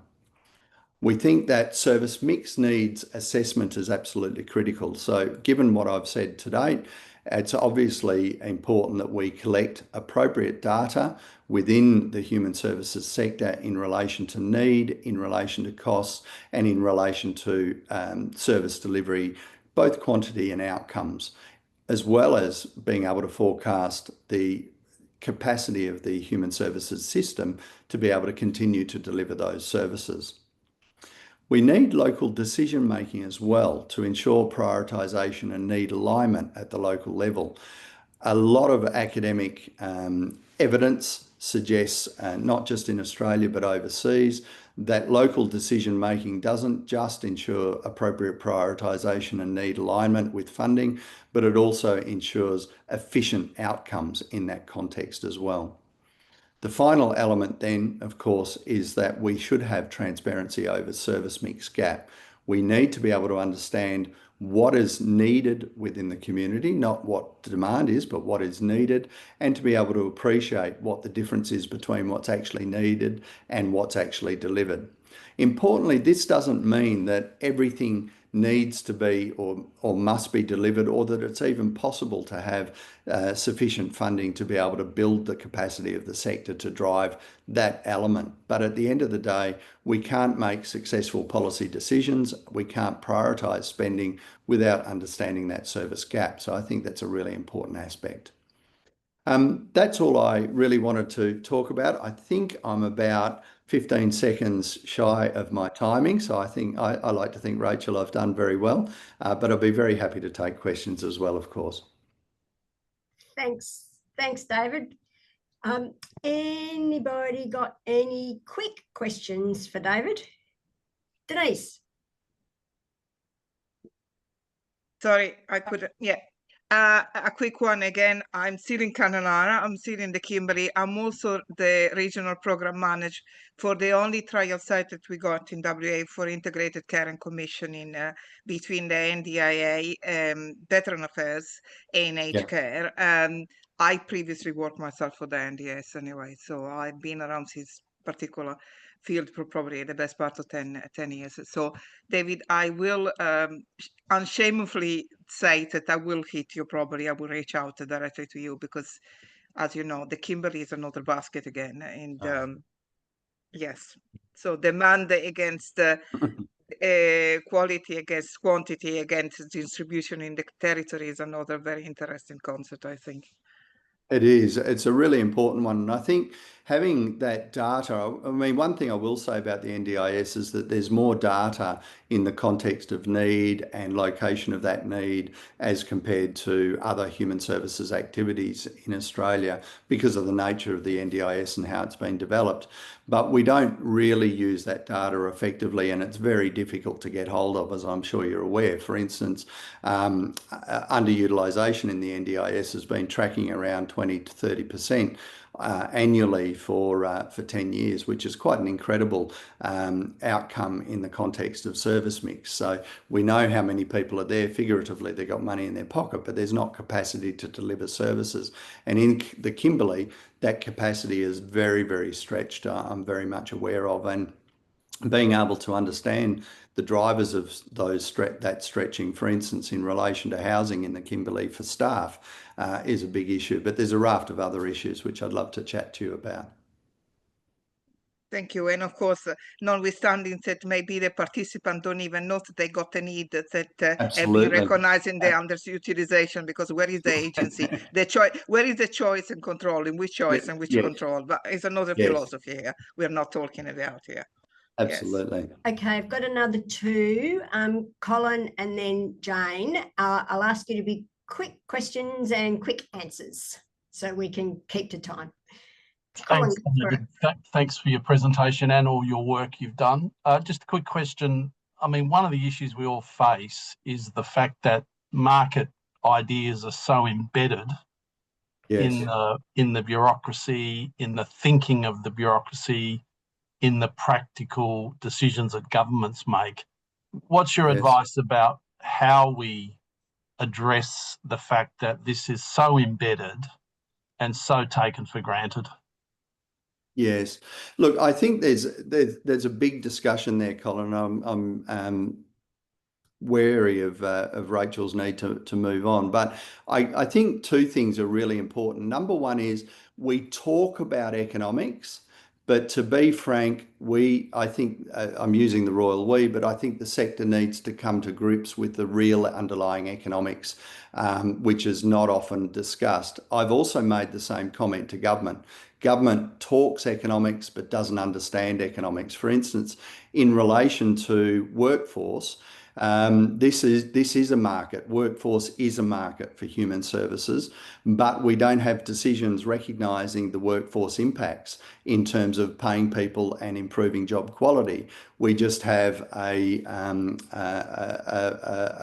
We think that service mix needs assessment is absolutely critical. So given what I've said to date, it's obviously important that we collect appropriate data within the human services sector in relation to need, in relation to costs, and in relation to service delivery, both quantity and outcomes, as well as being able to forecast the capacity of the human services system to be able to continue to deliver those services. We need local decision making as well to ensure prioritisation and need alignment at the local level. A lot of academic evidence suggests, not just in Australia but overseas, that local decision making doesn't just ensure appropriate prioritisation and need alignment with funding, but it also ensures efficient outcomes in that context as well. The final element then, of course, is that we should have transparency over service mix gap. We need to be able to understand what is needed within the community, not what demand is, but what is needed, and to be able to appreciate what the difference is between what's actually needed and what's actually delivered. Importantly, this doesn't mean that everything needs to be or must be delivered, or that it's even possible to have sufficient funding to be able to build the capacity of the sector to drive that element. But at the end of the day, we can't make successful policy decisions. We can't prioritise spending without understanding that service gap. So I think that's a really important aspect. That's all I really wanted to talk about. I think I'm about 15 seconds shy of my timing. So I think I like to think, Rachel, I've done very well, but I'll be very happy to take questions as well, of course. Thanks, David. Anybody got any quick questions for David? Denise? Sorry, I couldn't, yeah. A quick one again. I'm still in Canonara. I'm still in the Kimberley. I'm also the regional program manager for the only trial site that we got in WA for integrated care and commissioning between the NDIA, Veteran Affairs, and Aged Care. I previously worked myself for the NDS anyway, so I've been around this particular field for probably the best part of 10 years. So, David, I will unshamefully say that I will hit you probably. I will reach out directly to you because, as you know, the Kimberley is another basket again. And yes, so demand against quality against quantity against distribution in the territory is another very interesting concept, I think. It is. It's a really important one. And I think having that data, I mean, one thing I will say about the NDIS is that there's more data in the context of need and location of that need as compared to other human services activities in Australia because of the nature of the NDIS and how it's been developed. But we don't really use that data effectively, and it's very difficult to get hold of, as I'm sure you're aware. For instance, underutilisation in the NDIS has been tracking around 20 to 30% annually for 10 years, which is quite an incredible outcome in the context of service mix. So we know how many people are there. Figuratively, they've got money in their pocket, but there's not capacity to deliver services. And in the Kimberley, that capacity is very, very stretched. I'm very much aware of, and being able to understand the drivers of that stretching, for instance, in relation to housing in the Kimberley for staff, is a big issue. But there's a raft of other issues which I'd love to chat to you about. Thank you. And of course, notwithstanding that maybe the participants don't even know that they got a need that have been recognized in the underutilization, because where is the agency? The choice, where is the choice and control? In which choice and which control? But it's another philosophy here we're not talking about here. Absolutely. Yes. Okay, I've got another two, Colin and then Jane. I'll ask you to be quick questions and quick answers so we can keep to time. Colin, thanks for your presentation and all your work you've done. Just a quick question. I mean, one of the issues we all face is the fact that market ideas are so embedded in the bureaucracy, in the thinking of the bureaucracy, in the practical decisions that governments make. What's your advice about how we address the fact that this is so embedded and so taken for granted? Yes. Look, I think there's a big discussion there, Colin. I'm wary of Rachel's need to move on, but I think two things are really important. Number one is we talk about economics, but to be frank, I think I'm using the royal we, but I think the sector needs to come to grips with the real underlying economics, which is not often discussed. I've also made the same comment to government. Government talks economics but doesn't understand economics. For instance, in relation to workforce, this is a market. Workforce is a market for human services, but we don't have decisions recognising the workforce impacts in terms of paying people and improving job quality. We just have a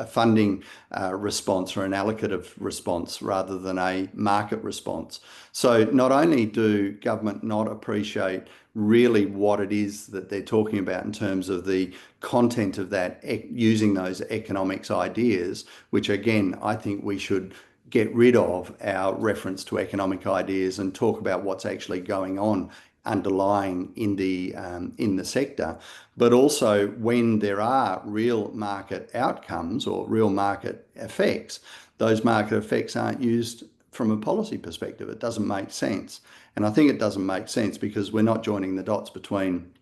funding response or an allocative response rather than a market response. So not only do government not appreciate really what it is that they're talking about in terms of the content of that, using those economics ideas, which again, I think we should get rid of our reference to economic ideas and talk about what's actually going on underlying in the sector. But also when there are real market outcomes or real market effects, those market effects aren't used from a policy perspective. It doesn't make sense. And I think it doesn't make sense because we're not joining the dots between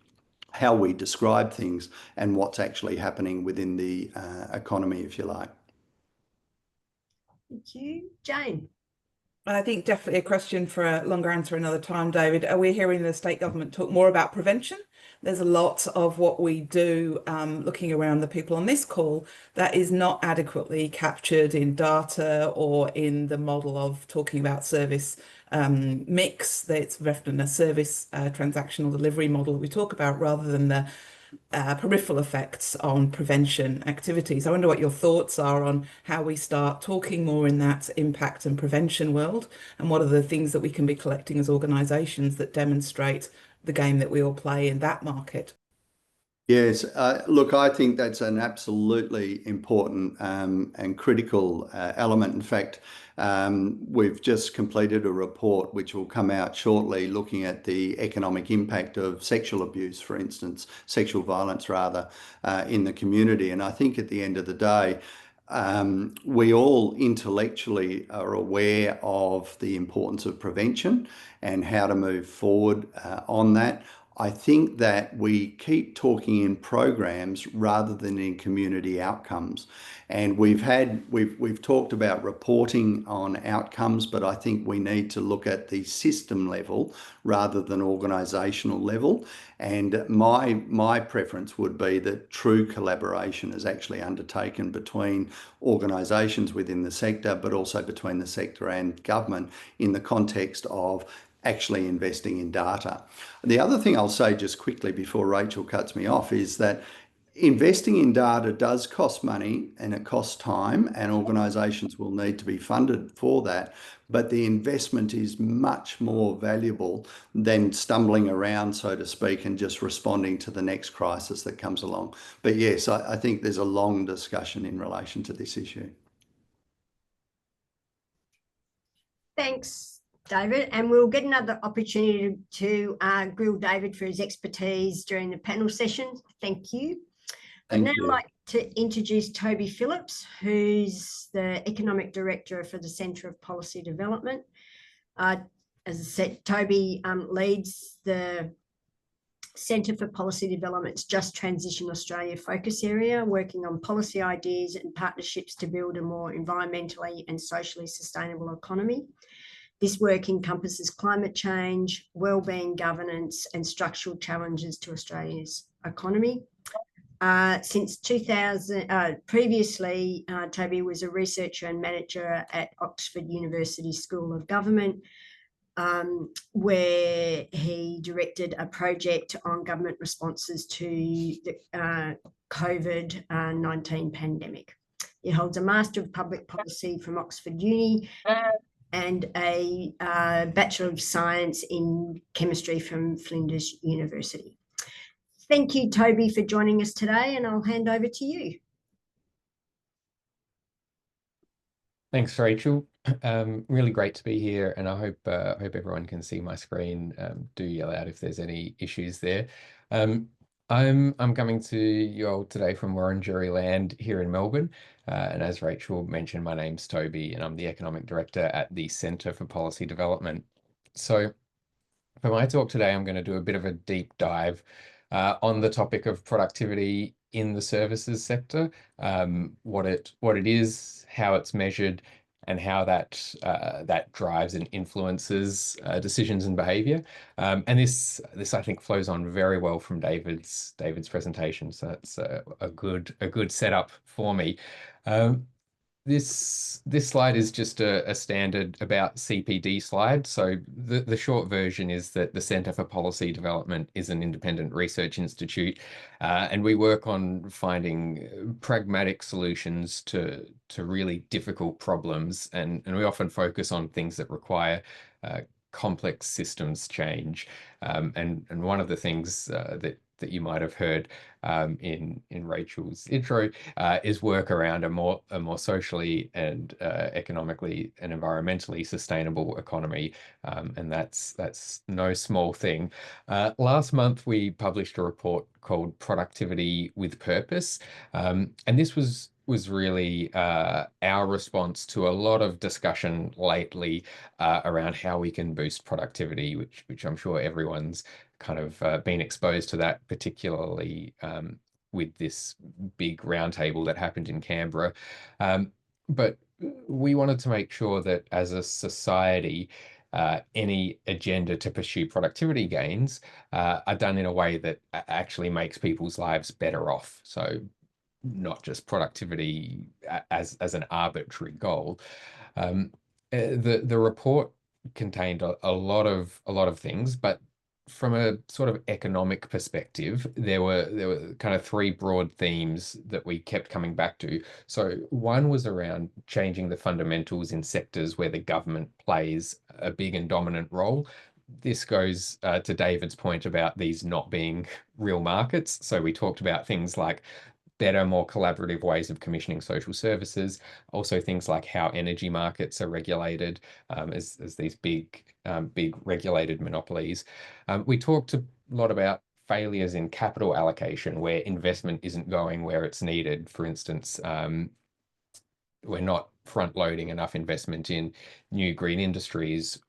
how we describe things and what's actually happening within the economy, if you like. thank you. Jane. I think definitely a question for a longer answer another time, David. Are we hearing the state government talk more about prevention? There's a lot of what we do, looking around the people on this call, that is not adequately captured in data or in the model of talking about service mix. That's often a service transactional delivery model we talk about rather than the peripheral effects on prevention activities. I wonder what your thoughts are on how we start talking more in that impact and prevention world, and what are the things that we can be collecting as organisations that demonstrate the game that we all play in that market. Yes, look, I think that's an absolutely important and critical element. In fact, we've just completed a report which will come out shortly looking at the economic impact of sexual abuse, for instance, sexual violence rather, in the community. And I think at the end of the day, we all intellectually are aware of the importance of prevention and how to move forward on that. I think that we keep talking in programs rather than in community outcomes. And we've talked about reporting on outcomes, but I think we need to look at the system level rather than organisational level. And my preference would be that true collaboration is actually undertaken between organisations within the sector, but also between the sector and government in the context of actually investing in data. The other thing I'll say just quickly before Rachel cuts me off is that investing in data does cost money and it costs time, and organisations will need to be funded for that. But the investment is much more valuable than stumbling around, so to speak, and just responding to the next crisis that comes along. But yes, I think there's a long discussion in relation to this issue. Thanks, David. And we'll get another opportunity to grill David for his expertise during the panel session. Thank you. I'd now like to introduce Toby Phillips, who's the Economic Director for the Centre of Policy Development. As I said, Toby leads the Centre for Policy Development's Just Transition Australia focus area, working on policy ideas and partnerships to build a more environmentally and socially sustainable economy. This work encompasses climate change, wellbeing governance, and structural challenges to Australia's economy. Since 2000, previously, Toby was a researcher and manager at Oxford University School of Government, where he directed a project on government responses to the COVID-19 pandemic. He holds a Master of Public Policy from Oxford Uni and a Bachelor of Science in Chemistry from Flinders University. Thank you, Toby, for joining us today, and I'll hand over to you. Thanks, Rachel. Really great to be here, and I hope everyone can see my screen. Do yell out if there's any issues there. I'm coming to you all today from Wurundjeri land here in Melbourne, and as Rachel mentioned, my name's Toby, and I'm the Economic Director at the Centre for Policy Development. So for my talk today, I'm going to do a bit of a deep dive on the topic of productivity in the services sector, what it is, how it's measured, and how that drives and influences decisions and behaviour. And this I think flows on very well from David's presentation, so that's a good setup for me. This slide is just a standard about CPD slide. So the short version is that the Centre for Policy Development is an independent research institute, and we work on finding pragmatic solutions to really difficult problems, and we often focus on things that require complex systems change. And one of the things that you might have heard in Rachel's intro is work around a more socially and economically and environmentally sustainable economy, and that's no small thing. Last month we published a report called Productivity with Purpose, and this was really our response to a lot of discussion lately around how we can boost productivity, which I'm sure everyone's kind of been exposed to that, particularly with this big roundtable that happened in Canberra. But we wanted to make sure that as a society, any agenda to pursue productivity gains are done in a way that actually makes people's lives better off. So not just productivity as an arbitrary goal. The report contained a lot of things, but from a sort of economic perspective, there were kind of three broad themes that we kept coming back to. So one was around changing the fundamentals in sectors where the government plays a big and dominant role. This goes to David's point about these not being real markets. So we talked about things like better, more collaborative ways of commissioning social services, also things like how energy markets are regulated as these big regulated monopolies. We talked a lot about failures in capital allocation, where investment isn't going where it's needed. For instance, we're not front loading enough investment in new green industries.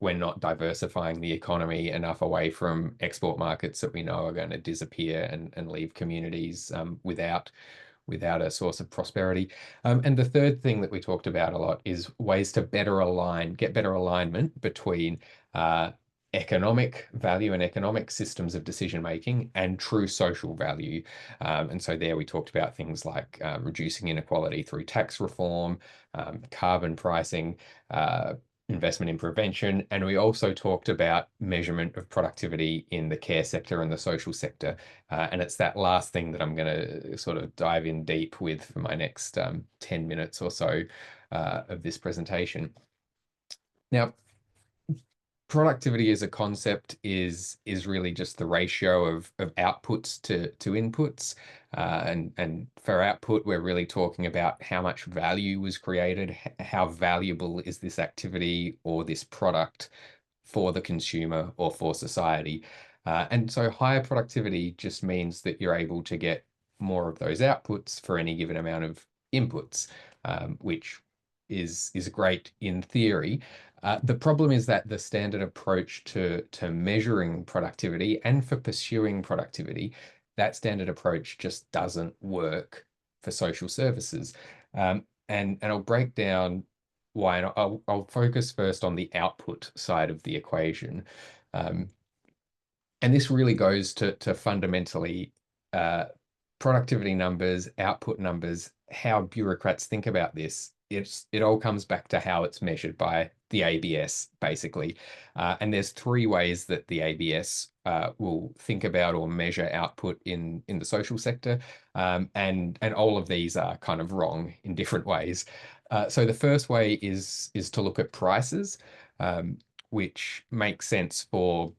We're not diversifying the economy enough away from export markets that we know are going to disappear and leave communities without a source of prosperity. And the third thing that we talked about a lot is ways to get better alignment between economic value and economic systems of decision making and true social value. And so there we talked about things like reducing inequality through tax reform, carbon pricing, investment in prevention, and we also talked about measurement of productivity in the care sector and the social sector. And it's that last thing that I'm going to sort of dive in deep with for my next 10 minutes or so of this presentation. Now, productivity as a concept is really just the ratio of outputs to inputs. And for output, we're really talking about how much value was created, how valuable is this activity or this product for the consumer or for society. And so higher productivity just means that you're able to get more of those outputs for any given amount of inputs, which is great in theory. The problem is that the standard approach to measuring productivity and for pursuing productivity, that standard approach just doesn't work for social services. And I'll break down why, and I'll focus first on the output side of the equation. And this really goes to fundamentally productivity numbers, output numbers, how bureaucrats think about this. It all comes back to how it's measured by the ABS, basically. And there's three ways that the ABS will think about or measure output in the social sector. And all of these are kind of wrong in different ways. So the first way is to look at prices, which makes sense for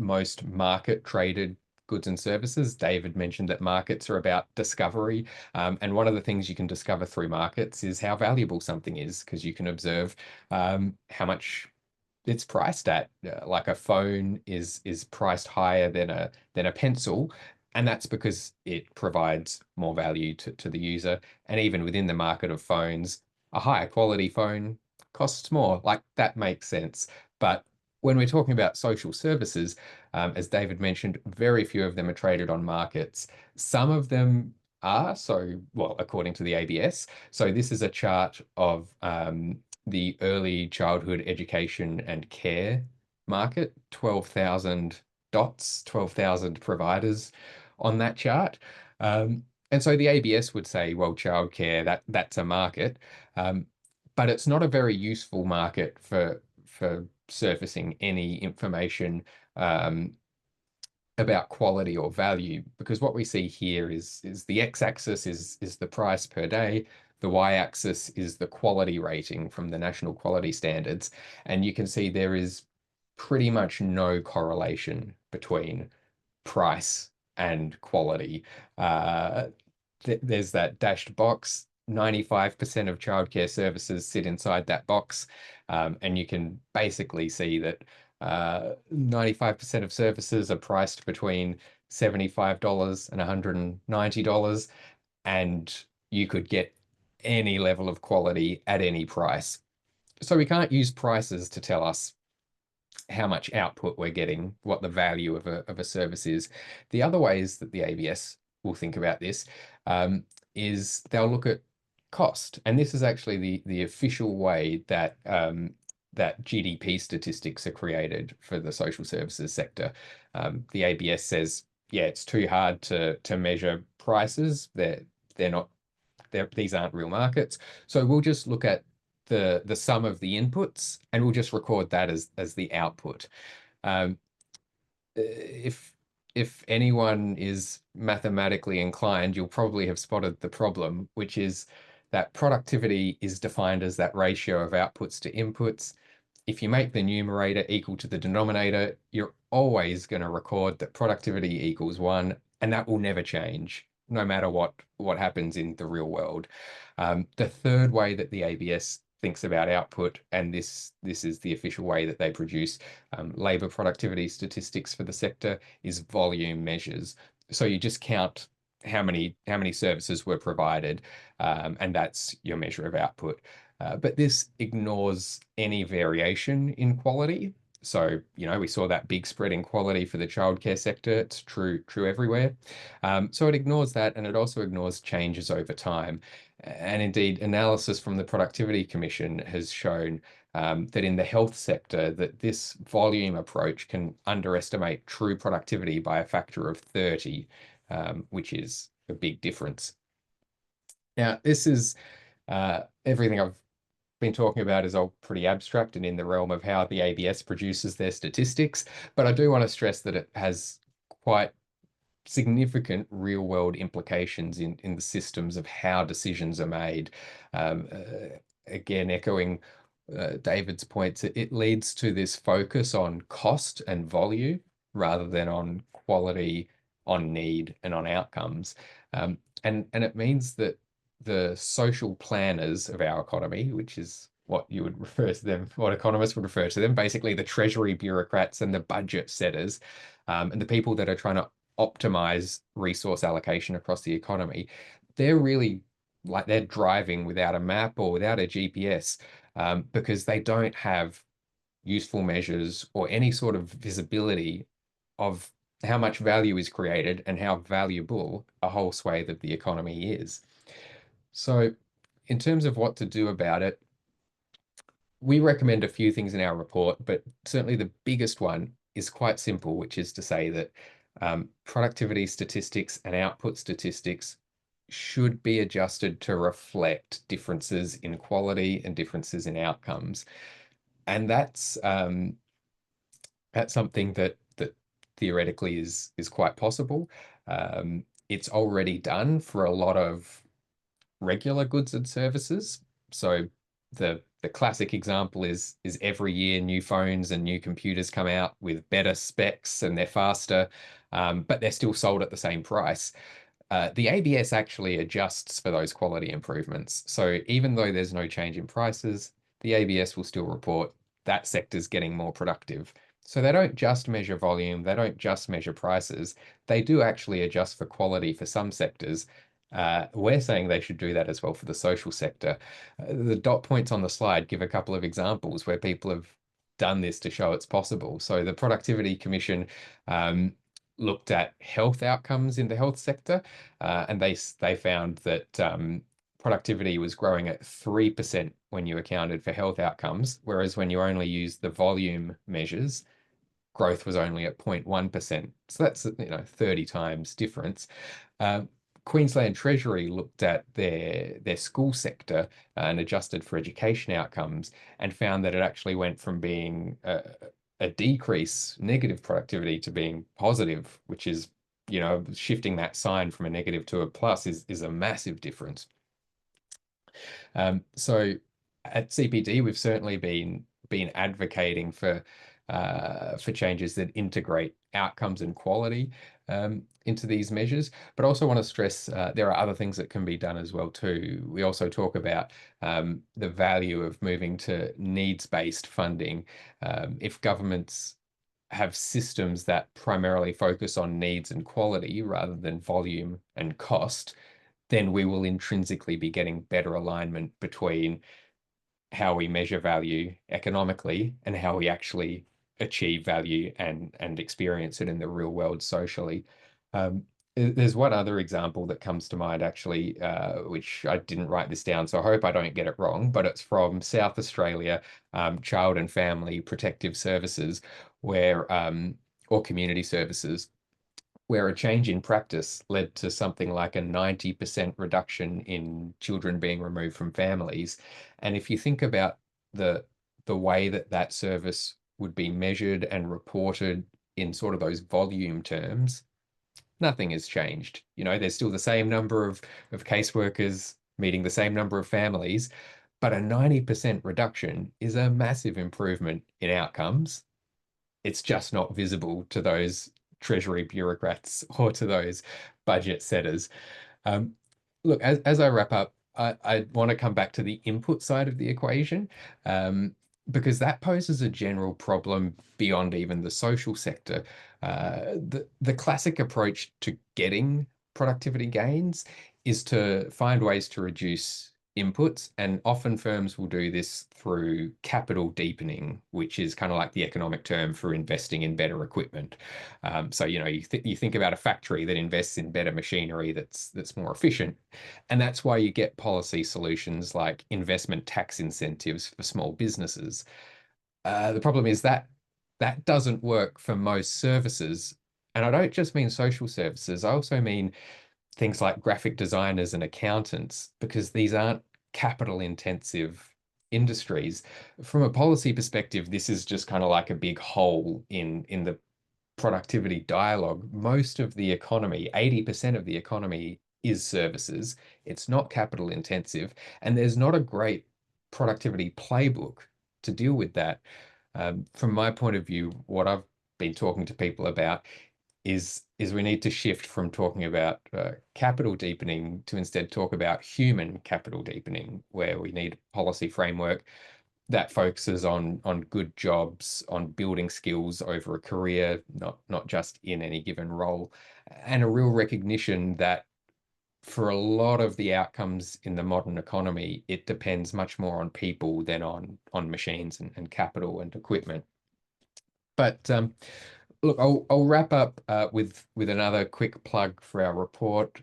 most market traded goods and services. David mentioned that markets are about discovery. And one of the things you can discover through markets is how valuable something is, because you can observe how much it's priced at. Like a phone is priced higher than a pencil. And that's because it provides more value to the user. And even within the market of phones, a higher quality phone costs more. Like, that makes sense. But when we're talking about social services, as David mentioned, very few of them are traded on markets. Some of them are, well, according to the ABS. So this is a chart of the early childhood education and care market, 12,000 dots, 12,000 providers on that chart. And so the ABS would say, well, childcare, that's a market. But it's not a very useful market for surfacing any information about quality or value, because what we see here is the x-axis is the price per day, the y-axis is the quality rating from the national quality standards, and you can see there is pretty much no correlation between price and quality. There's that dashed box. 95% of childcare services sit inside that box, and you can basically see that 95% of services are priced between $75 and $190, and you could get any level of quality at any price. So we can't use prices to tell us how much output we're getting, what the value of a service is. The other ways that the ABS will think about this is they'll look at cost. And this is actually the official way that that GDP statistics are created for the social services sector. The ABS says, yeah, it's too hard to measure prices. These aren't real markets. So we'll just look at the sum of the inputs, and we'll just record that as the output. If anyone is mathematically inclined, you'll probably have spotted the problem, which is that productivity is defined as that ratio of outputs to inputs. If you make the numerator equal to the denominator, you're always going to record that productivity equals 1, and that will never change, no matter what happens in the real world. The third way that the ABS thinks about output, and this is the official way that they produce labour productivity statistics for the sector, is volume measures. So you just count how many services were provided, and that's your measure of output. But this ignores any variation in quality. So, we saw that big spread in quality for the childcare sector. It's true everywhere. So it ignores that, and it also ignores changes over time. And indeed, analysis from the Productivity Commission has shown that in the health sector, that this volume approach can underestimate true productivity by a factor of 30, which is a big difference. Now, this is everything I've been talking about is all pretty abstract and in the realm of how the ABS produces their statistics, but I do want to stress that it has quite significant real world implications in the systems of how decisions are made. Again, echoing David's points, it leads to this focus on cost and volume rather than on quality, on need, and on outcomes. And it means that the social planners of our economy, which is what you would refer to them, what economists would refer to them, basically the treasury bureaucrats and the budget setters, and the people that are trying to optimize resource allocation across the economy, they're really like they're driving without a map or without a GPS, because they don't have useful measures or any sort of visibility of how much value is created and how valuable a whole swathe of the economy is. So in terms of what to do about it, we recommend a few things in our report, but certainly the biggest one is quite simple, which is to say that productivity statistics and output statistics should be adjusted to reflect differences in quality and differences in outcomes. And that's something that theoretically is quite possible. It's already done for a lot of regular goods and services. So the classic example is every year new phones and new computers come out with better specs and they're faster, but they're still sold at the same price. The ABS actually adjusts for those quality improvements. So even though there's no change in prices, the ABS will still report that sector's getting more productive. So they don't just measure volume, they don't just measure prices, they do actually adjust for quality for some sectors. We're saying they should do that as well for the social sector. The dot points on the slide give a couple of examples where people have done this to show it's possible. So the Productivity Commission looked at health outcomes in the health sector, and they found that productivity was growing at 3% when you accounted for health outcomes, whereas when you only use the volume measures, growth was only at 0.1%. So that's 30 times difference. Queensland Treasury looked at their school sector and adjusted for education outcomes and found that it actually went from being a decrease, negative productivity, to being positive, which is, shifting that sign from a negative to a plus is a massive difference. So at CPD, we've certainly been advocating for changes that integrate outcomes and quality into these measures, but also want to stress there are other things that can be done as well too. We also talk about the value of moving to needs-based funding. If governments have systems that primarily focus on needs and quality rather than volume and cost, then we will intrinsically be getting better alignment between how we measure value economically and how we actually achieve value and experience it in the real world socially. There's one other example that comes to mind actually, which I didn't write this down, so I hope I don't get it wrong, but it's from South Australia, Child and Family Protective Services, where or community services, where a change in practice led to something like a 90% reduction in children being removed from families. And if you think about the way that service would be measured and reported in sort of those volume terms, nothing has changed. There's still the same number of caseworkers meeting the same number of families, but a 90% reduction is a massive improvement in outcomes. It's just not visible to those Treasury bureaucrats or to those budget setters. Look, as I wrap up, I want to come back to the input side of the equation, because that poses a general problem beyond even the social sector. The classic approach to getting productivity gains is to find ways to reduce inputs, and often firms will do this through capital deepening, which is kind of like the economic term for investing in better equipment. So you think about a factory that invests in better machinery that's more efficient, and that's why you get policy solutions like investment tax incentives for small businesses. The problem is that doesn't work for most services, and I don't just mean social services. I also mean things like graphic designers and accountants, because these aren't capital intensive industries. From a policy perspective, this is just kind of like a big hole in the productivity dialogue. Most of the economy, 80% of the economy, is services. It's not capital intensive, and there's not a great productivity playbook to deal with that. From my point of view, what I've been talking to people about is we need to shift from talking about capital deepening to instead talk about human capital deepening, where we need a policy framework that focuses on good jobs, on building skills over a career, not just in any given role, and a real recognition that for a lot of the outcomes in the modern economy, it depends much more on people than on machines and capital and equipment. But look, I'll wrap up with another quick plug for our report.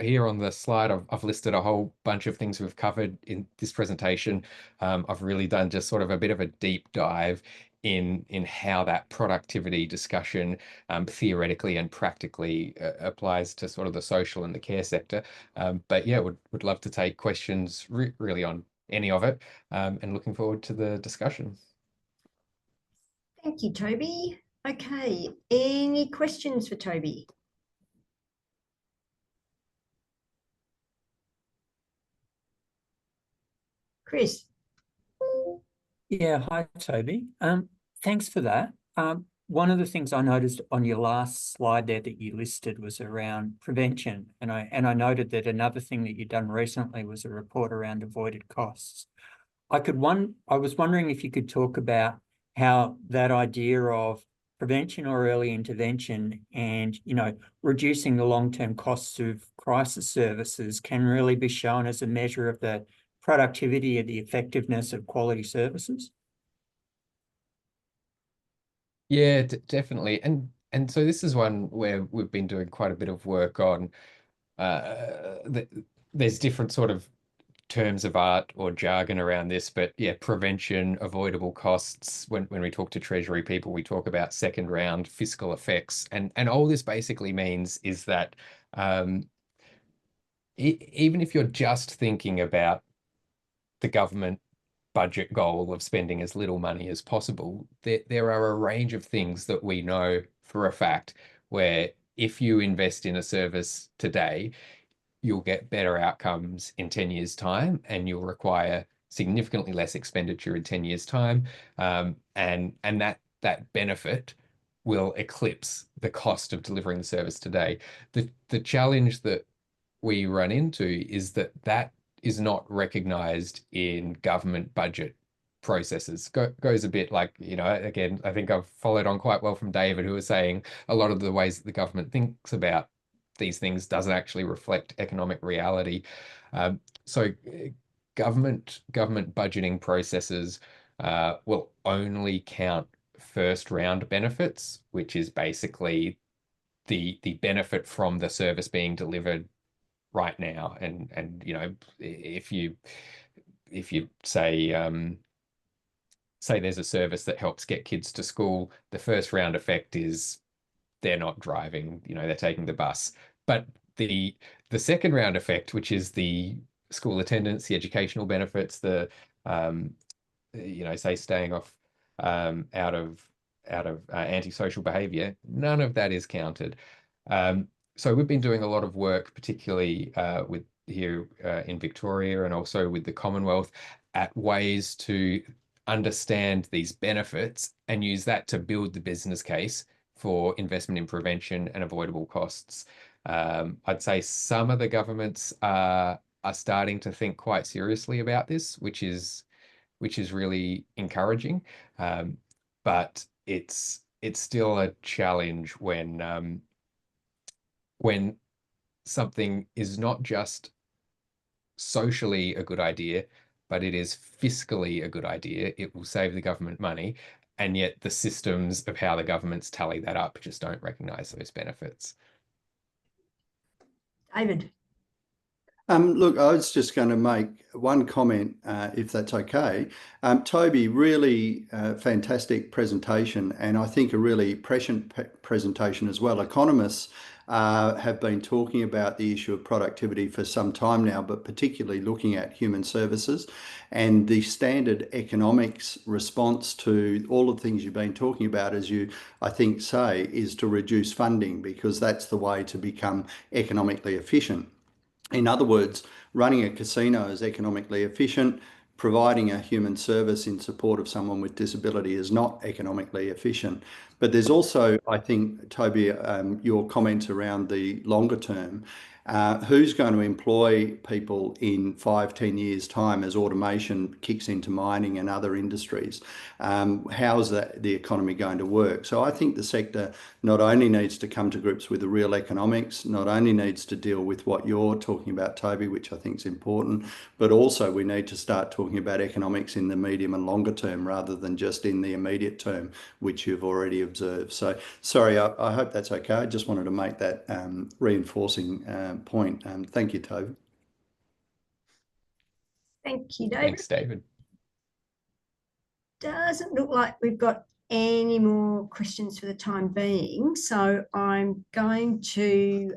Here on the slide, I've listed a whole bunch of things we've covered in this presentation. I've really done just sort of a bit of a deep dive in how that productivity discussion theoretically and practically applies to sort of the social and the care sector. But yeah, would love to take questions really on any of it, and looking forward to the discussion. Thank you, Toby. Okay, any questions for Toby? Chris? Yeah, hi, Toby. Thanks for that. One of the things I noticed on your last slide there that you listed was around prevention, and I noted that another thing that you'd done recently was a report around avoided costs. I was wondering if you could talk about how that idea of prevention or early intervention and, reducing the long-term costs of crisis services can really be shown as a measure of the productivity and the effectiveness of quality services. Yeah, definitely. And so this is one where we've been doing quite a bit of work on. There's different sort of terms of art or jargon around this, but yeah, prevention, avoidable costs. When we talk to Treasury people, we talk about second round fiscal effects, and all this basically means is that even if you're just thinking about the government budget goal of spending as little money as possible, there are a range of things that we know for a fact where if you invest in a service today, you'll get better outcomes in 10 years' time, and you'll require significantly less expenditure in 10 years' time. And that benefit will eclipse the cost of delivering the service today. The challenge that we run into is that is not recognized in government budget processes. Goes a bit like, again, I think I've followed on quite well from David, who was saying a lot of the ways that the government thinks about these things doesn't actually reflect economic reality. So government budgeting processes will only count first round benefits, which is basically the benefit from the service being delivered right now. And if you say there's a service that helps get kids to school, the first round effect is they're not driving, they're taking the bus. But the second round effect, which is the school attendance, the educational benefits, the say staying off out of antisocial behavior, none of that is counted. So we've been doing a lot of work, particularly with here in Victoria and also with the Commonwealth, at ways to understand these benefits and use that to build the business case for investment in prevention and avoidable costs. I'd say some of the governments are starting to think quite seriously about this, which is really encouraging. But it's still a challenge when something is not just socially a good idea, but it is fiscally a good idea. It will save the government money, and yet the systems of how the governments tally that up just don't recognize those benefits. David? Look, I was just going to make one comment, if that's okay. Toby, really fantastic presentation, and I think a really prescient presentation as well. Economists have been talking about the issue of productivity for some time now, but particularly looking at human services. And the standard economics response to all of the things you've been talking about, as you, I think, say, is to reduce funding, because that's the way to become economically efficient. In other words, running a casino is economically efficient. Providing a human service in support of someone with disability is not economically efficient. But there's also, I think, Toby, your comments around the longer term. Who's going to employ people in 5-10 years' time as automation kicks into mining and other industries? How's the economy going to work? So I think the sector not only needs to come to grips with the real economics, not only needs to deal with what you're talking about, Toby, which I think is important, but also we need to start talking about economics in the medium and longer term rather than just in the immediate term, which you've already observed. So sorry, I hope that's okay. I just wanted to make that reinforcing point. Thank you, Toby. Thank you, David. Thanks, David. Doesn't look like we've got any more questions for the time being. So I'm going to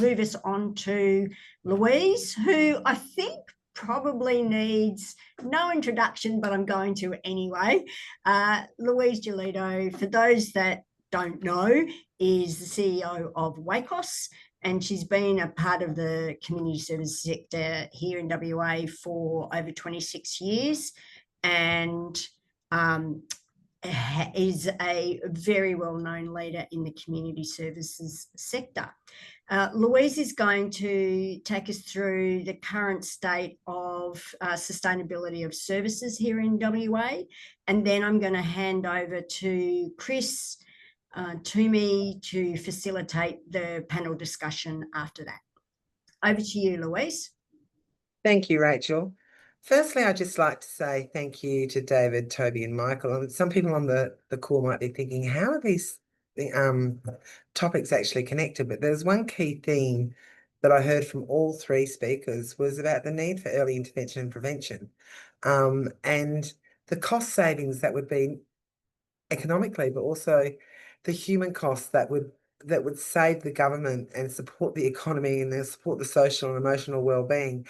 move us on to Louise, who I think probably needs no introduction, but I'm going to anyway. Louise Giolito, for those that don't know, is the CEO of WACOSS, and she's been a part of the community service sector here in WA for over 26 years, and is a very well-known leader in the community services sector. Louise is going to take us through the current state of sustainability of services here in WA, and then I'm going to hand over to Chris Toomey to facilitate the panel discussion after that. Over to you, Louise. Thank you, Rachel. Firstly, I'd just like to say thank you to David, Toby and Michael. And some people on the call might be thinking, how are these topics actually connected? But there's one key theme that I heard from all three speakers was about the need for early intervention and prevention, and the cost savings that would be economically, but also the human costs that would save the government and support the economy and support the social and emotional well-being.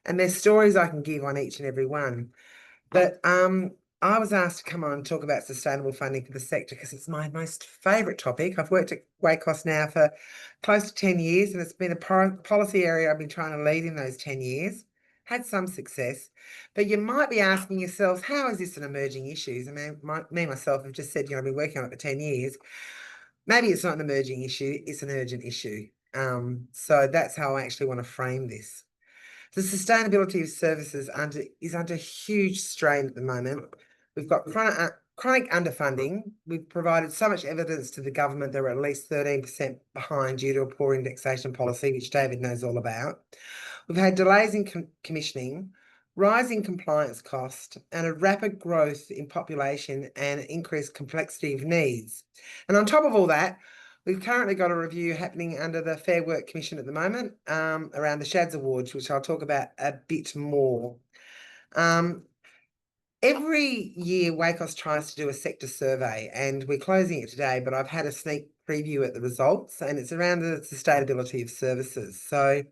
And there's stories I can give on each and every one. But I was asked to come on and talk about sustainable funding for the sector because it's my most favourite topic. I've worked at WACOSS now for close to 10 years, and it's been a policy area I've been trying to lead in those 10 years. Had some success, but you might be asking yourselves, how is this an emerging issue? I mean, myself have just said, I've been working on it for 10 years. Maybe it's not an emerging issue, it's an urgent issue. So that's how I actually want to frame this. The sustainability of services is under huge strain at the moment. We've got chronic underfunding. We've provided so much evidence to the government that we're at least 13% behind due to a poor indexation policy, which David knows all about. We've had delays in commissioning, rising compliance cost, and a rapid growth in population and increased complexity of needs. And on top of all that, we've currently got a review happening under the Fair Work Commission at the moment around the SHADS Awards, which I'll talk about a bit more. Every year, WACOSS tries to do a sector survey, and we're closing it today, but I've had a sneak preview at the results, and it's around the sustainability of services. So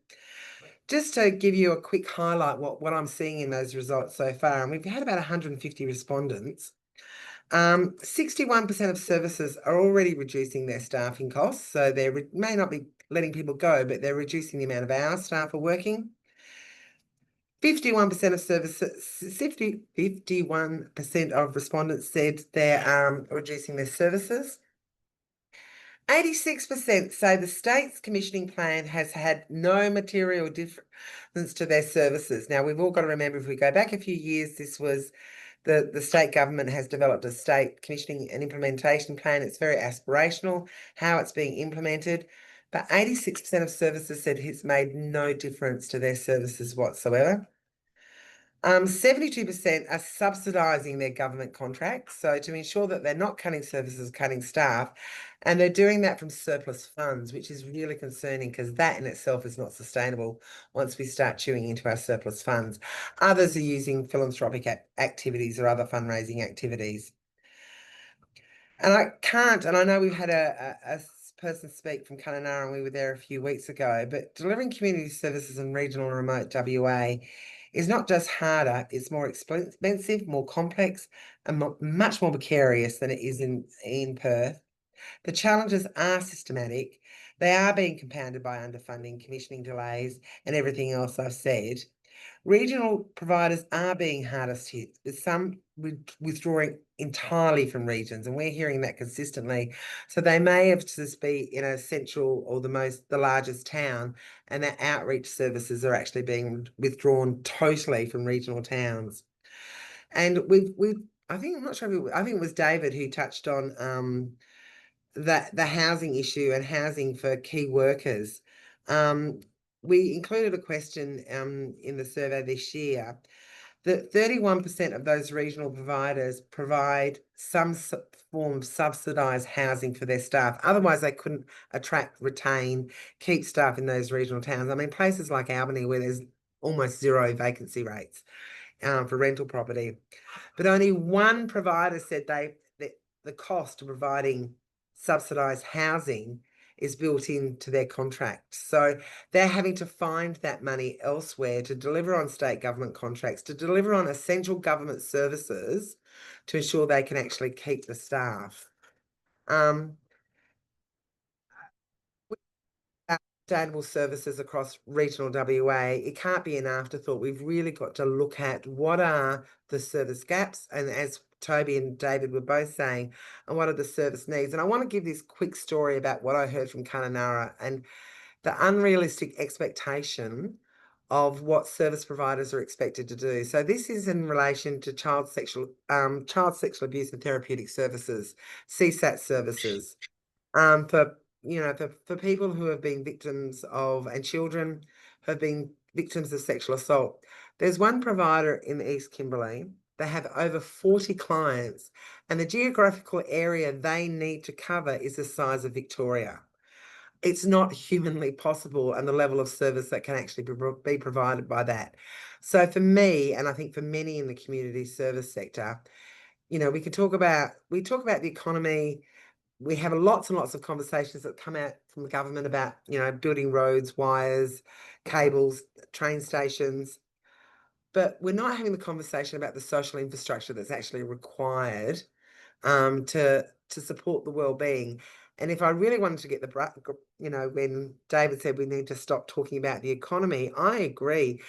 just to give you a quick highlight what I'm seeing in those results so far, and we've had about 150 respondents. 61% of services are already reducing their staffing costs, so they may not be letting people go, but they're reducing the amount of hours staff are working. 51% of services, 51% of respondents said they're reducing their services. 86% say the state's commissioning plan has had no material difference to their services. Now, we've all got to remember, if we go back a few years, this was the state government has developed a state commissioning and implementation plan. It's very aspirational, how it's being implemented. But 86% of services said it's made no difference to their services whatsoever. 72% are subsidising their government contracts, so to ensure that they're not cutting services, cutting staff, and they're doing that from surplus funds, which is really concerning because that in itself is not sustainable once we start chewing into our surplus funds. Others are using philanthropic activities or other fundraising activities. And I know we've had a person speak from Kununurra, and we were there a few weeks ago, but delivering community services in regional and remote WA is not just harder, it's more expensive, more complex, and much more precarious than it is in Perth. The challenges are systematic. They are being compounded by underfunding, commissioning delays, and everything else I've said. Regional providers are being hardest hit, with some withdrawing entirely from regions, and we're hearing that consistently. So they may have to just be in a central or the largest town, and their outreach services are actually being withdrawn totally from regional towns. And I think, I'm not sure, I think it was David who touched on the housing issue and housing for key workers. We included a question in the survey this year that 31% of those regional providers provide some form of subsidised housing for their staff. Otherwise, they couldn't attract, retain, keep staff in those regional towns. I mean, places like Albany, where there's almost zero vacancy rates for rental property. But only one provider said the cost of providing subsidised housing is built into their contract. So they're having to find that money elsewhere to deliver on state government contracts, to deliver on essential government services to ensure they can actually keep the staff. Sustainable services across regional WA, it can't be an afterthought. We've really got to look at what are the service gaps, and as Toby and David were both saying, and what are the service needs. And I want to give this quick story about what I heard from Kununurra and the unrealistic expectation of what service providers are expected to do. So this is in relation to child sexual abuse and therapeutic services, CSAT services, for people who have been victims of, and children who have been victims of sexual assault. There's one provider in the East Kimberley. They have over 40 clients, and the geographical area they need to cover is the size of Victoria. It's not humanly possible, and the level of service that can actually be provided by that. So for me, and I think for many in the community service sector, we talk about the economy. We have lots and lots of conversations that come out from the government about, building roads, wires, cables, train stations. But we're not having the conversation about the social infrastructure that's actually required to support the well-being. And if I really wanted to get when David said we need to stop talking about the economy, I agree.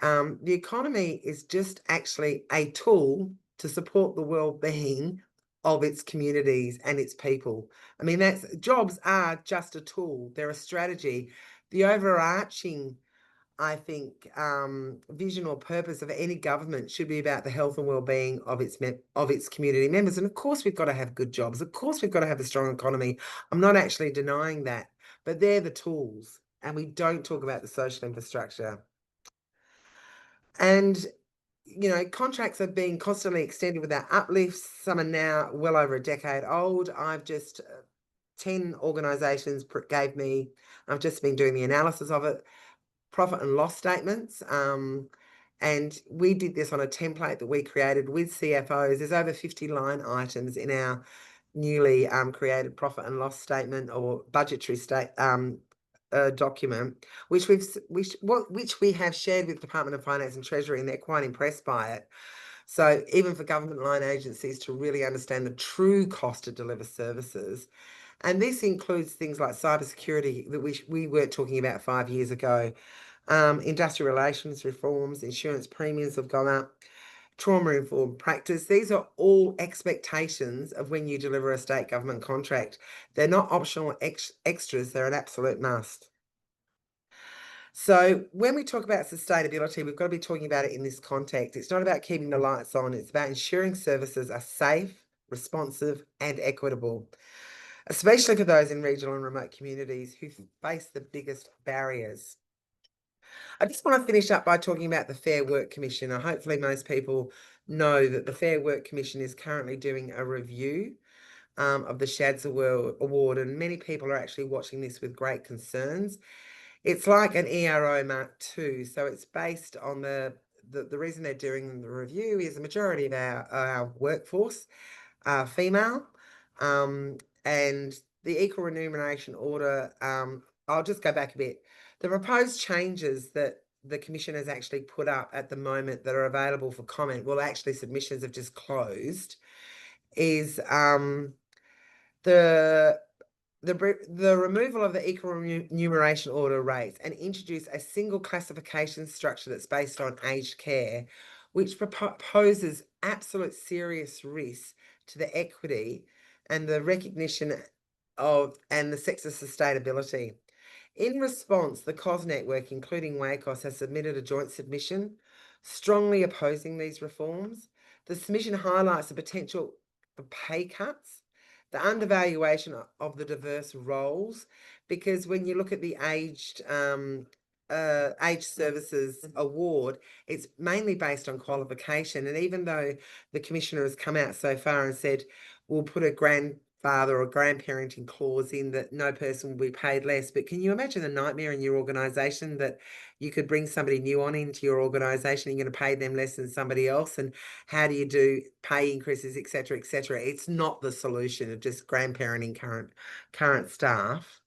The economy is just actually a tool to support the well-being of its communities and its people. I mean, jobs are just a tool. They're a strategy. The overarching, I think, vision or purpose of any government should be about the health and well-being of its community members. And of course, we've got to have good jobs. Of course, we've got to have a strong economy. I'm not actually denying that, but they're the tools, and we don't talk about the social infrastructure. And contracts are being constantly extended without uplifts. Some are now well over a decade old. I've just 10 organisations gave me. I've just been doing the analysis of it. Profit and loss statements. And we did this on a template that we created with CFOs. There's over 50 line items in our newly created profit and loss statement or budgetary document, which we have shared with Department of Finance and Treasury, and they're quite impressed by it. So even for government line agencies to really understand the true cost to deliver services. And this includes things like cybersecurity that we weren't talking about 5 years ago. Industrial relations reforms, insurance premiums have gone up, trauma-informed practice. These are all expectations of when you deliver a state government contract. They're not optional extras, they're an absolute must. So when we talk about sustainability, we've got to be talking about it in this context. It's not about keeping the lights on, it's about ensuring services are safe, responsive, and equitable, especially for those in regional and remote communities who face the biggest barriers. I just want to finish up by talking about the Fair Work Commission. Hopefully most people know that the Fair Work Commission is currently doing a review of the SHADS Award, and many people are actually watching this with great concerns. It's like an ERO Mark II, so it's based on the reason they're doing the review is the majority of our workforce are female, and the equal remuneration order, I'll just go back a bit. The proposed changes that the Commission has actually put up at the moment that are available for comment, well, actually submissions have just closed, is the removal of the equal remuneration order rates and introduce a single classification structure that's based on aged care, which poses absolute serious risks to the equity and the recognition of and the sector sustainability. In response, the COS network, including WACOSS, has submitted a joint submission strongly opposing these reforms. The submission highlights the potential for pay cuts, the undervaluation of the diverse roles, because when you look at the aged services award, it's mainly based on qualification. And even though the Commissioner has come out so far and said, we'll put a grandfather or grandparenting clause in that no person will be paid less, but can you imagine the nightmare in your organisation that you could bring somebody new on into your organisation and you're going to pay them less than somebody else? And how do you do pay increases, et cetera, et cetera? It's not the solution of just grandparenting current staff.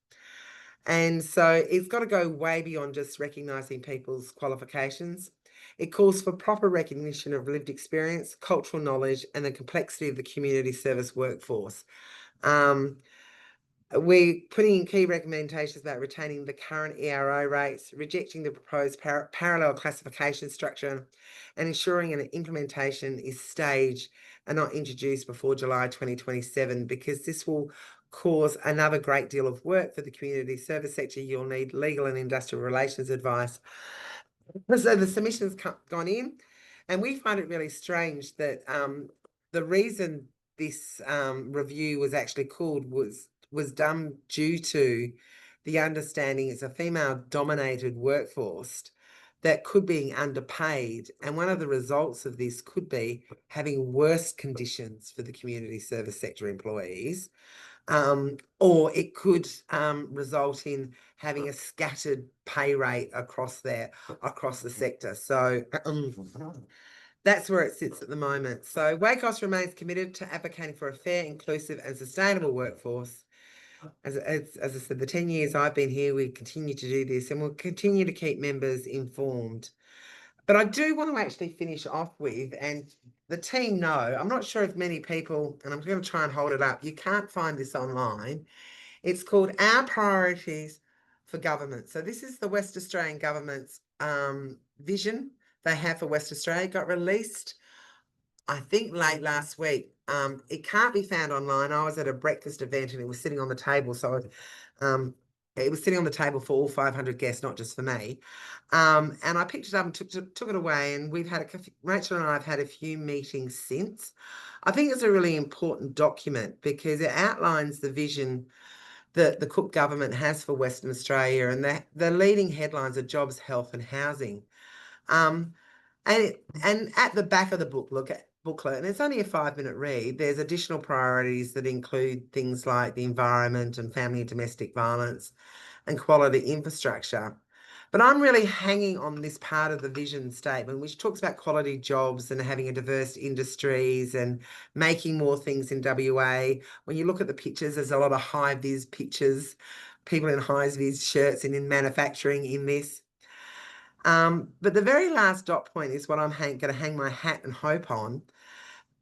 And so it's got to go way beyond just recognising people's qualifications. It calls for proper recognition of lived experience, cultural knowledge, and the complexity of the community service workforce. We're putting in key recommendations about retaining the current ERO rates, rejecting the proposed parallel classification structure, and ensuring an implementation is staged and not introduced before July 2027, because this will cause another great deal of work for the community service sector. You'll need legal and industrial relations advice. So the submission's gone in, and we find it really strange that the reason this review was actually called was done due to the understanding it's a female-dominated workforce that could be underpaid, and one of the results of this could be having worse conditions for the community service sector employees, or it could result in having a scattered pay rate across the sector. So that's where it sits at the moment. So WACOSS remains committed to advocating for a fair, inclusive and sustainable workforce. As I said, the 10 years I've been here, we continue to do this, and we'll continue to keep members informed. But I do want to actually finish off with, and the team know, I'm not sure if many people, and I'm going to try and hold it up, you can't find this online. It's called Our Priorities for Government. So this is the West Australian Government's vision they have for West Australia. It got released, I think, late last week. It can't be found online. I was at a breakfast event and it was sitting on the table. So it was sitting on the table for all 500 guests, not just for me. And I picked it up and took it away. And Rachel and I have had a few meetings since. I think it's a really important document because it outlines the vision that the Cook government has for Western Australia, and the leading headlines are jobs, health and housing. And at the back of the booklet, and it's only a 5-minute read, there's additional priorities that include things like the environment and family and domestic violence and quality infrastructure. But I'm really hanging on this part of the vision statement, which talks about quality jobs and having a diverse industries and making more things in WA. When you look at the pictures, there's a lot of high-vis pictures, people in high-vis shirts and in manufacturing in this. But the very last dot point is what I'm going to hang my hat and hope on.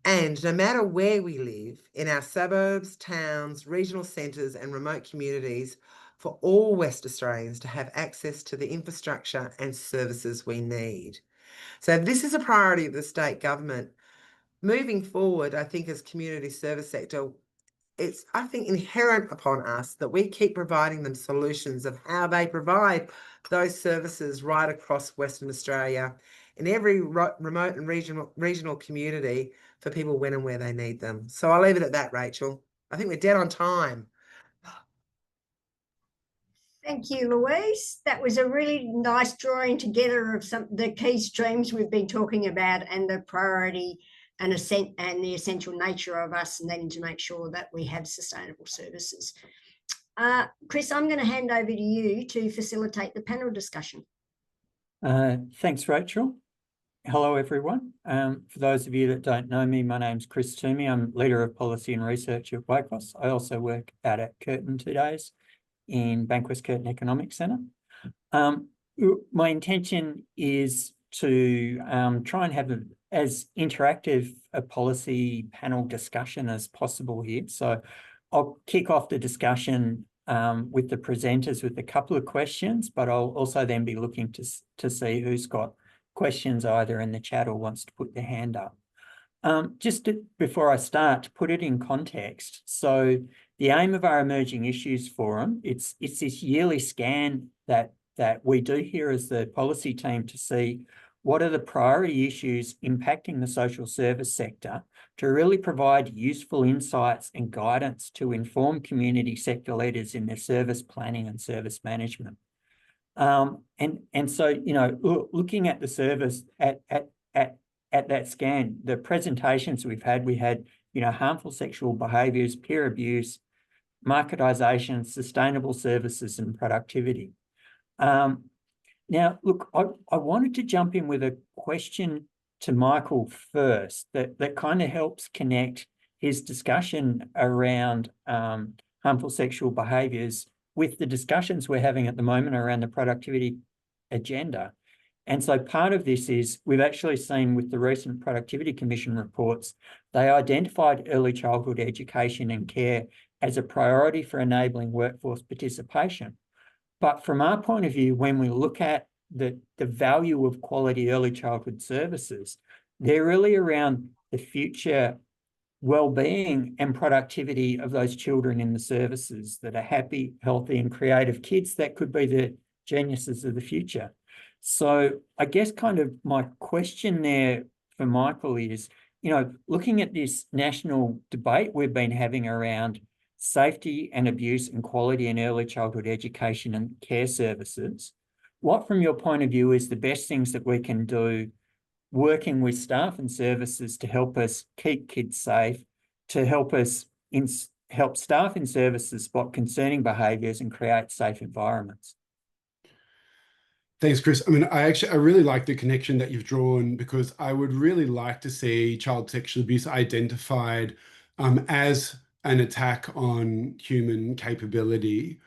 And no matter where we live, in our suburbs, towns, regional centres and remote communities, for all West Australians to have access to the infrastructure and services we need. So this is a priority of the state government. Moving forward, I think as community service sector, it's, I think, inherent upon us that we keep providing them solutions of how they provide those services right across Western Australia in every remote and regional community for people when and where they need them. So I'll leave it at that, Rachel. I think we're dead on time. Thank you, Louise. That was a really nice drawing together of some the key streams we've been talking about and the priority and the essential nature of us needing to make sure that we have sustainable services. Chris, I'm going to hand over to you to facilitate the panel discussion. Thanks, Rachel. Hello, everyone. For those of you that don't know me, my name's Chris Toomey. I'm Leader of Policy and Research at WACOSS. I also work out at Curtin 2 days in Bankwest Curtin Economics Centre. My intention is to try and have as interactive a policy panel discussion as possible here. So I'll kick off the discussion with the presenters with a couple of questions, but I'll also then be looking to see who's got questions either in the chat or wants to put their hand up. Before I start, to put it in context, so the aim of our Emerging Issues Forum, it's this yearly scan that we do here as the policy team to see what are the priority issues impacting the social service sector to really provide useful insights and guidance to inform community sector leaders in their service planning and service management. And so, you know, looking at the service at that scan, the presentations we had, you know, harmful sexual behaviours, peer abuse, marketisation, sustainable services and productivity. Now, look, I wanted to jump in with a question to Michael first that kind of helps connect his discussion around harmful sexual behaviours with the discussions we're having at the moment around the productivity agenda. And so part of this is we've actually seen with the recent Productivity Commission reports, they identified early childhood education and care as a priority for enabling workforce participation. But from our point of view, when we look at the value of quality early childhood services, they're really around the future well-being and productivity of those children in the services that are happy, healthy and creative kids that could be the geniuses of the future. So I guess kind of my question there for Michael is, you know, looking at this national debate we've been having around safety and abuse and quality in early childhood education and care services, what from your point of view is the best things that we can do working with staff and services to help us keep kids safe, to help us help staff in services spot concerning behaviours and create safe environments? Thanks, Chris. I mean, I really like the connection that you've drawn, because I would really like to see child sexual abuse identified as an attack on human capability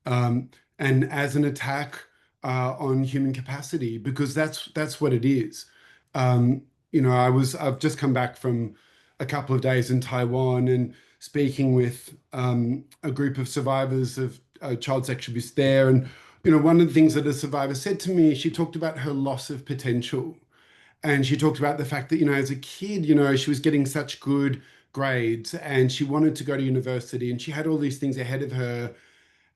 and as an attack on human capacity, because that's what it is. You know, I've just come back from a couple of days in Taiwan and speaking with a group of survivors of child sexual abuse there. And, you know, one of the things that a survivor said to me, she talked about her loss of potential. And she talked about the fact that, you know, as a kid, you know, she was getting such good grades and she wanted to go to university and she had all these things ahead of her.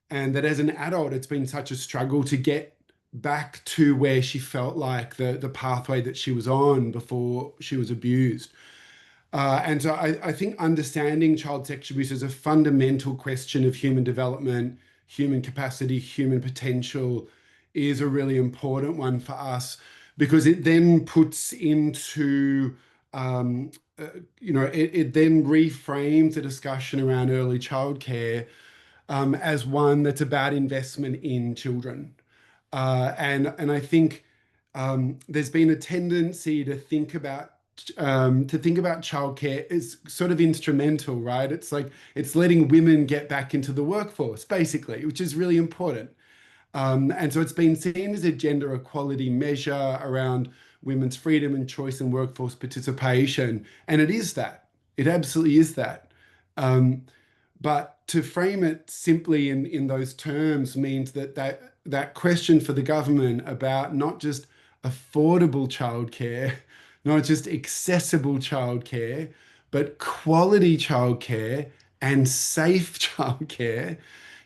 And that as an adult, it's been such a struggle to get back to where she felt like the pathway that she was on before she was abused. And so I think understanding child sexual abuse is a fundamental question of human development, human capacity, human potential is a really important one for us, because it then puts into, you know, it then reframes the discussion around early childcare as one that's about investment in children. And I think there's been a tendency to think about childcare as sort of instrumental, right? It's like it's letting women get back into the workforce, basically, which is really important. And so it's been seen as a gender equality measure around women's freedom and choice and workforce participation, and it is that. It absolutely is that. But to frame it simply in those terms means that question for the government about not just affordable childcare, not just accessible childcare, but quality childcare and safe childcare,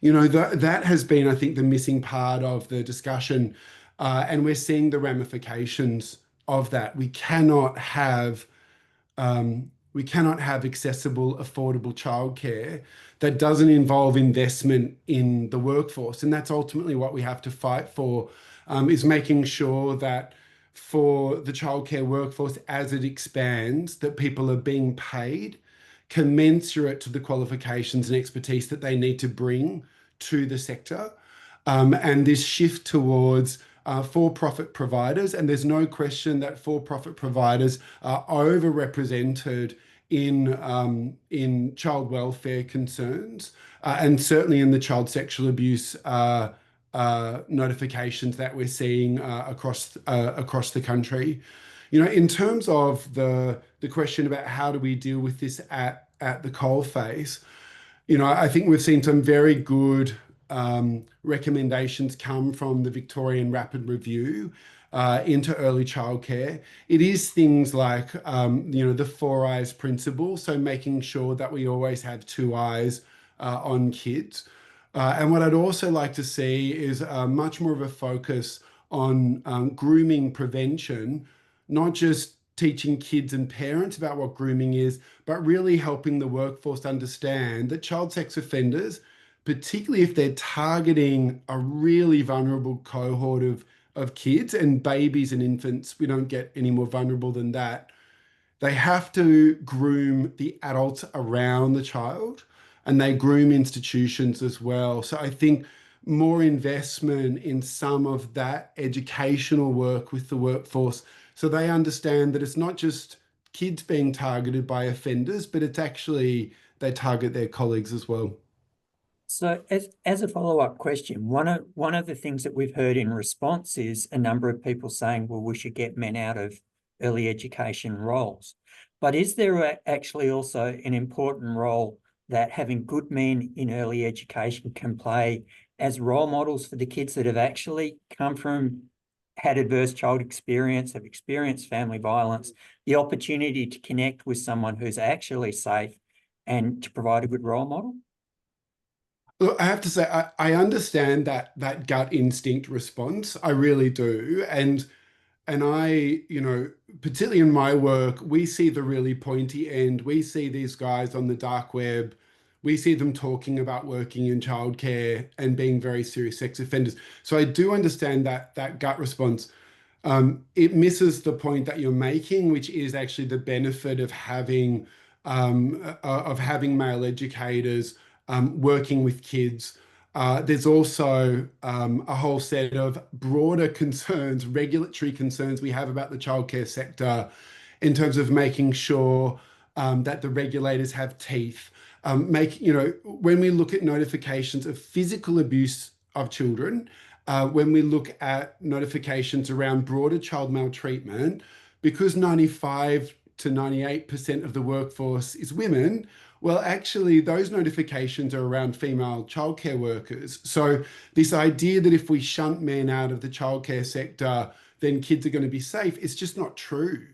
you know, that has been, I think, the missing part of the discussion. And we're seeing the ramifications of that. We cannot have accessible, affordable childcare that doesn't involve investment in the workforce. And that's ultimately what we have to fight for, is making sure that for the childcare workforce as it expands, that people are being paid commensurate to the qualifications and expertise that they need to bring to the sector. And this shift towards for-profit providers, and there's no question that for-profit providers are overrepresented in child welfare concerns, and certainly in the child sexual abuse notifications that we're seeing across the country. In terms of the question about how do we deal with this at the coalface, I think we've seen some very good recommendations come from the Victorian Rapid Review into early childcare. It is things like, the 4 eyes principle, so making sure that we always have 2 eyes on kids. And what I'd also like to see is much more of a focus on grooming prevention, not just teaching kids and parents about what grooming is, but really helping the workforce understand that child sex offenders, particularly if they're targeting a really vulnerable cohort of kids, and babies and infants, we don't get any more vulnerable than that, they have to groom the adults around the child, and they groom institutions as well. So I think more investment in some of that educational work with the workforce, so they understand that it's not just kids being targeted by offenders, but it's actually they target their colleagues as well. So as a follow-up question, one of the things that we've heard in response is a number of people saying, well, we should get men out of early education roles. But is there actually also an important role that having good men in early education can play as role models for the kids that have actually had adverse child experience, have experienced family violence, the opportunity to connect with someone who's actually safe and to provide a good role model? Look, I have to say, I understand that gut instinct response. I really do. And I, particularly in my work, we see the really pointy end. We see these guys on the dark web. We see them talking about working in childcare and being very serious sex offenders. So I do understand that gut response. It misses the point that you're making, which is actually the benefit of having male educators working with kids. There's also a whole set of broader concerns, regulatory concerns we have about the childcare sector in terms of making sure that the regulators have teeth. When we look at notifications of physical abuse of children, when we look at notifications around broader child maltreatment, because 95 to 98% of the workforce is women, well, actually, those notifications are around female childcare workers. So this idea that if we shunt men out of the childcare sector, then kids are going to be safe, it's just not true.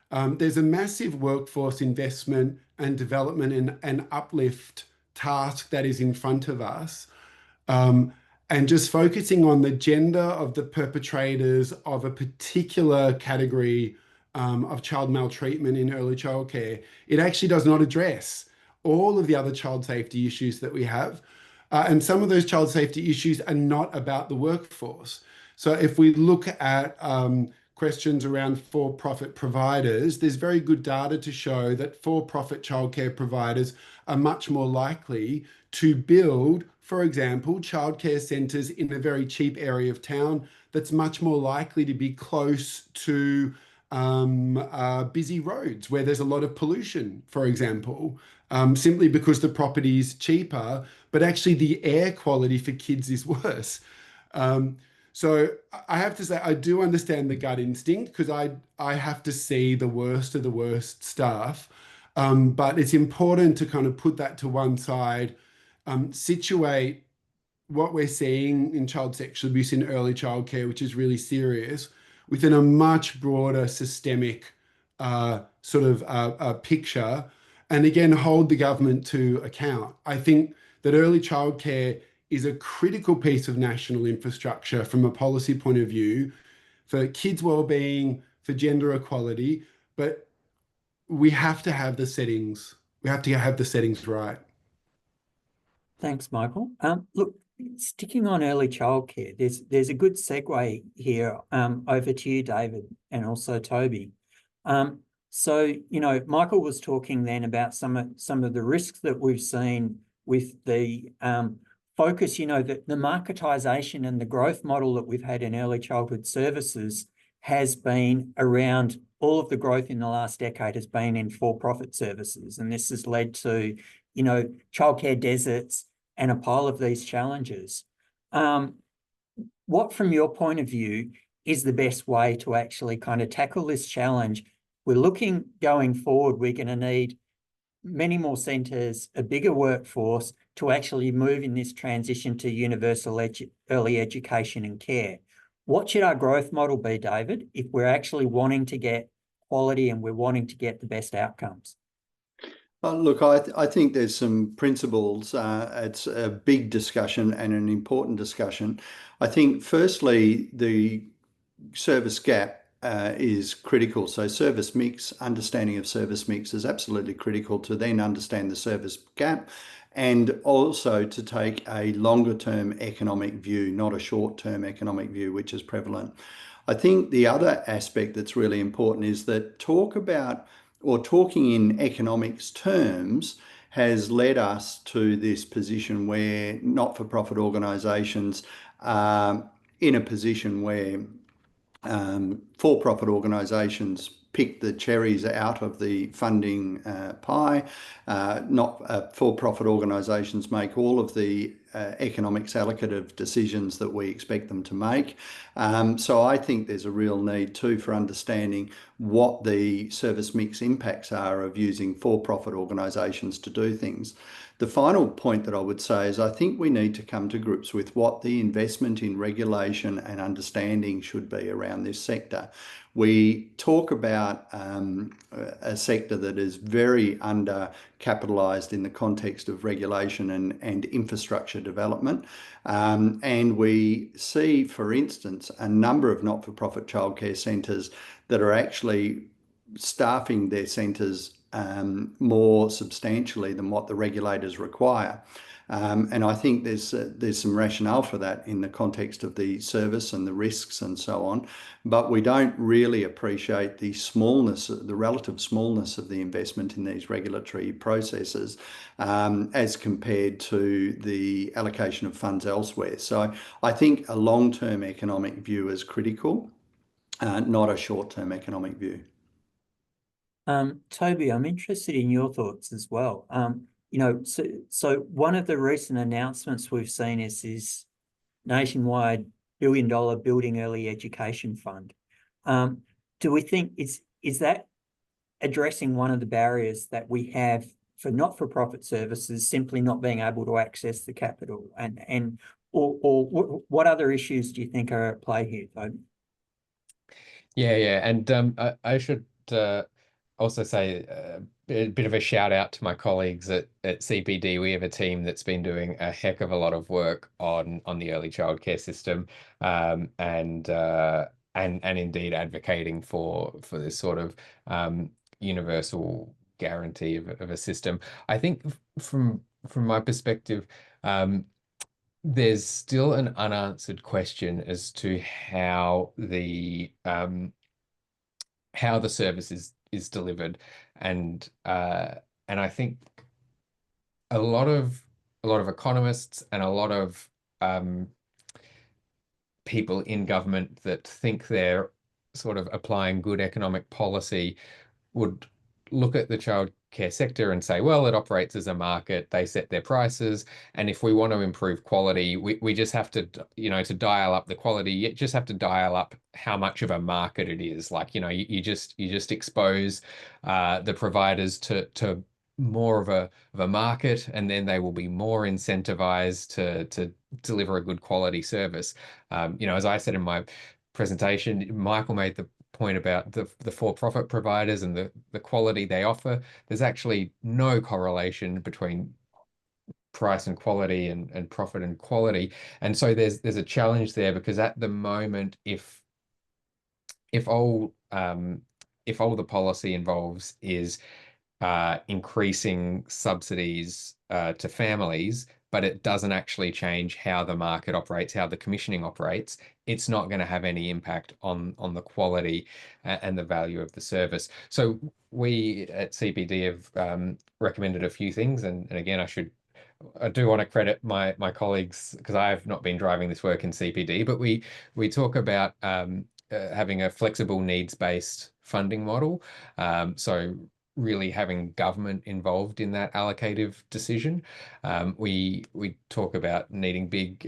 There's a massive workforce investment and development and uplift task that is in front of us. And just focusing on the gender of the perpetrators of a particular category of child maltreatment in early childcare, it actually does not address all of the other child safety issues that we have. And some of those child safety issues are not about the workforce. So if we look at questions around for-profit providers, there's very good data to show that for-profit childcare providers are much more likely to build, for example, childcare centres in a very cheap area of town that's much more likely to be close to busy roads where there's a lot of pollution, for example, simply because the property is cheaper, but actually the air quality for kids is worse. So I have to say, I do understand the gut instinct because I have to see the worst of the worst stuff. But it's important to kind of put that to one side, situate what we're seeing in child sexual abuse in early childcare, which is really serious, within a much broader systemic picture, and again, hold the government to account. I think that early childcare is a critical piece of national infrastructure from a policy point of view for kids' well-being, for gender equality, but we have to have the settings. We have to have the settings right. Thanks, Michael. Look, sticking on early childcare, there's a good segue here over to you, David, and also Toby. So, Michael was talking then about some of the risks that we've seen with the focus, that the marketisation and the growth model that we've had in early childhood services has been around, all of the growth in the last decade has been in for-profit services. And this has led to, childcare deserts and a pile of these challenges. What, from your point of view, is the best way to actually kind of tackle this challenge? We're looking going forward, we're going to need many more centres, a bigger workforce to actually move in this transition to universal early education and care. What should our growth model be, David, if we're actually wanting to get quality and we're wanting to get the best outcomes? Look, I think there's some principles. It's a big discussion and an important discussion. I think, firstly, the service gap is critical. So service mix, understanding of service mix is absolutely critical to then understand the service gap, and also to take a longer term economic view, not a short term economic view, which is prevalent. I think the other aspect that's really important is that talking in economics terms has led us to this position where not-for-profit organisations are in a position where for-profit organisations pick the cherries out of the funding pie. Not for-profit organisations make all of the economics allocative decisions that we expect them to make. So I think there's a real need too for understanding what the service mix impacts are of using for-profit organisations to do things. The final point that I would say is I think we need to come to grips with what the investment in regulation and understanding should be around this sector. We talk about a sector that is very undercapitalised in the context of regulation and infrastructure development. And we see, for instance, a number of not-for-profit childcare centres that are actually staffing their centres more substantially than what the regulators require. And I think there's some rationale for that in the context of the service and the risks and so on. But we don't really appreciate the relative smallness of the investment in these regulatory processes as compared to the allocation of funds elsewhere. So I think a long-term economic view is critical, not a short-term economic view. Toby, I'm interested in your thoughts as well. So one of the recent announcements we've seen is this nationwide $1 billion Building Early Education Fund. Do we think is that addressing one of the barriers that we have for not-for-profit services simply not being able to access the capital, or what other issues do you think are at play here, Toby? Yeah, and I should also say a bit of a shout out to my colleagues at CPD. We have a team that's been doing a heck of a lot of work on the early childcare system, and indeed advocating for this sort of universal guarantee of a system. I think from my perspective, there's still an unanswered question as to how the service is delivered, and I think a lot of economists and a lot of people in government that think they're sort of applying good economic policy would look at the childcare sector and say, well, it operates as a market, they set their prices, and if we want to improve quality, we just have to, to dial up the quality, you just have to dial up how much of a market it is. Like, you just expose the providers to more of a market, and then they will be more incentivized to deliver a good quality service. As I said in my presentation, Michael made the point about the for-profit providers and the quality they offer. There's actually no correlation between price and quality and profit and quality. And so there's a challenge there, because at the moment, if all the policy involves is increasing subsidies to families, but it doesn't actually change how the market operates, how the commissioning operates, it's not going to have any impact on the quality and the value of the service. So we at CPD have recommended a few things, and again, I should I do want to credit my colleagues, because I have not been driving this work in CPD, but we talk about having a flexible needs-based funding model. So really having government involved in that allocative decision. We talk about needing big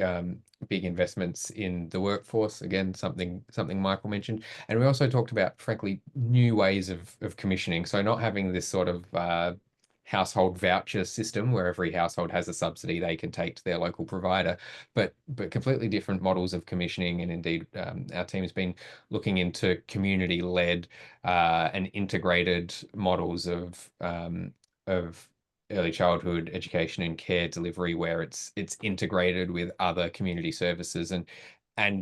investments in the workforce. Again, something Michael mentioned. And we also talked about, frankly, new ways of commissioning. So not having this sort of household voucher system where every household has a subsidy they can take to their local provider, but completely different models of commissioning. And indeed, our team's been looking into community-led and integrated models of early childhood education and care delivery, where it's integrated with other community services, and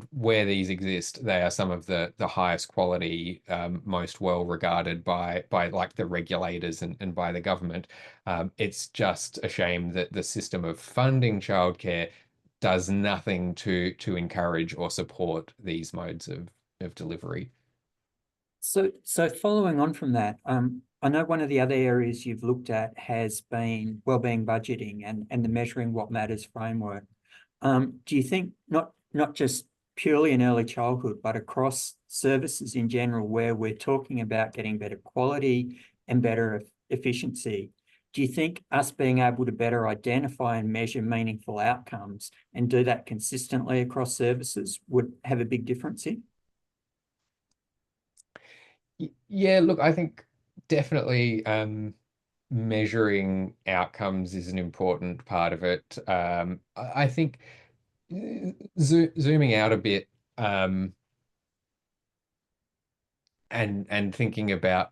where these exist, they are some of the highest quality, most well regarded by like the regulators and by the government. It's just a shame that the system of funding childcare does nothing to encourage or support these modes of delivery. So following on from that, I know one of the other areas you've looked at has been wellbeing budgeting and the measuring what matters framework. Do you think not just purely in early childhood, but across services in general, where we're talking about getting better quality and better efficiency, do you think us being able to better identify and measure meaningful outcomes and do that consistently across services would have a big difference here? Yeah, look, I think definitely measuring outcomes is an important part of it. I think zooming out a bit and thinking about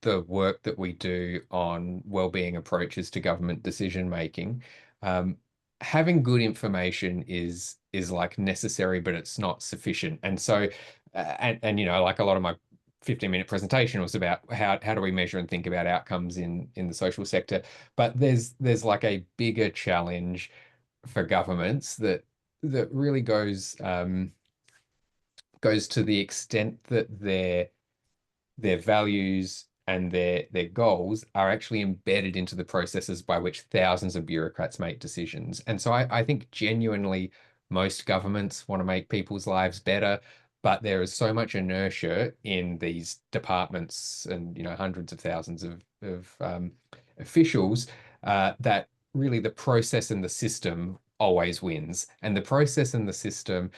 the work that we do on wellbeing approaches to government decision making, having good information is like necessary, but it's not sufficient. And so, and you know, like a lot of my 15-minute presentation was about how do we measure and think about outcomes in the social sector. But there's like a bigger challenge for governments that really goes to the extent that their values and their goals are actually embedded into the processes by which thousands of bureaucrats make decisions. And so I think genuinely most governments want to make people's lives better, but there is so much inertia in these departments and, you know, hundreds of thousands of officials that really the process and the system always wins. And the process and the system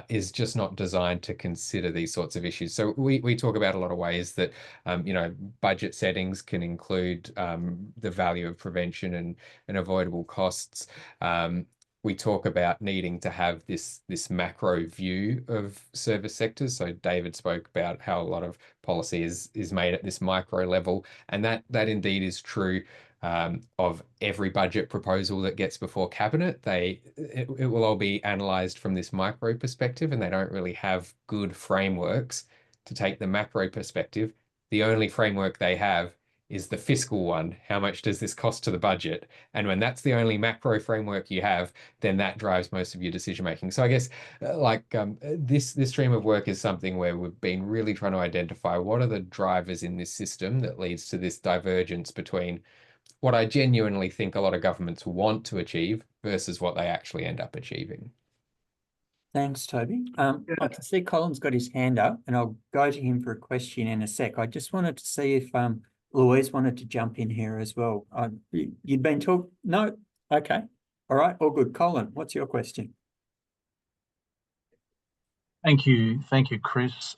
is just not designed to consider these sorts of issues. So we talk about a lot of ways that, you know, budget settings can include the value of prevention and avoidable costs. We talk about needing to have this macro view of service sectors. So David spoke about how a lot of policy is made at this micro level, and that indeed is true of every budget proposal that gets before cabinet. It will all be analysed from this micro perspective, and they don't really have good frameworks to take the macro perspective. The only framework they have is the fiscal one. How much does this cost to the budget? And when that's the only macro framework you have, then that drives most of your decision making. So I guess this stream of work is something where we've been really trying to identify what are the drivers in this system that leads to this divergence between what I genuinely think a lot of governments want to achieve versus what they actually end up achieving. Thanks, Toby. I can see Colin's got his hand up, and I'll go to him for a question in a sec. I just wanted to see if Louise wanted to jump in here as well. You'd been talking? No? Okay. All right. All good. Colin, what's your question? Thank you, Chris.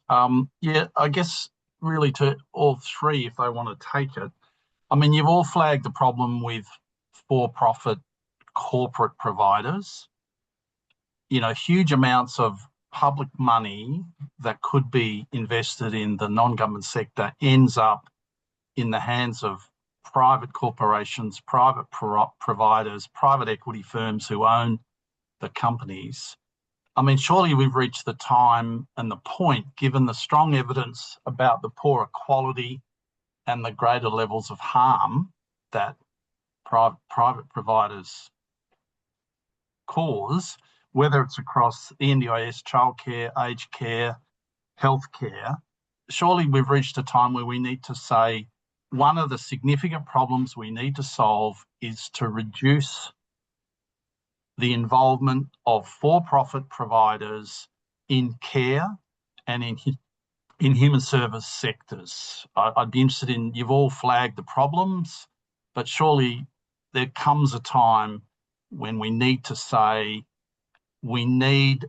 Yeah, I guess really to all three, if they want to take it. I mean, you've all flagged the problem with for-profit corporate providers. You know, huge amounts of public money that could be invested in the non-government sector ends up in the hands of private corporations, private providers, private equity firms who own the companies. I mean, surely we've reached the time and the point, given the strong evidence about the poorer quality and the greater levels of harm that private providers cause, whether it's across ENDIS, childcare, aged care, healthcare, surely we've reached a time where we need to say one of the significant problems we need to solve is to reduce the involvement of for-profit providers in care and in human service sectors. I'd be interested in, you've all flagged the problems, but surely there comes a time when we need to say we need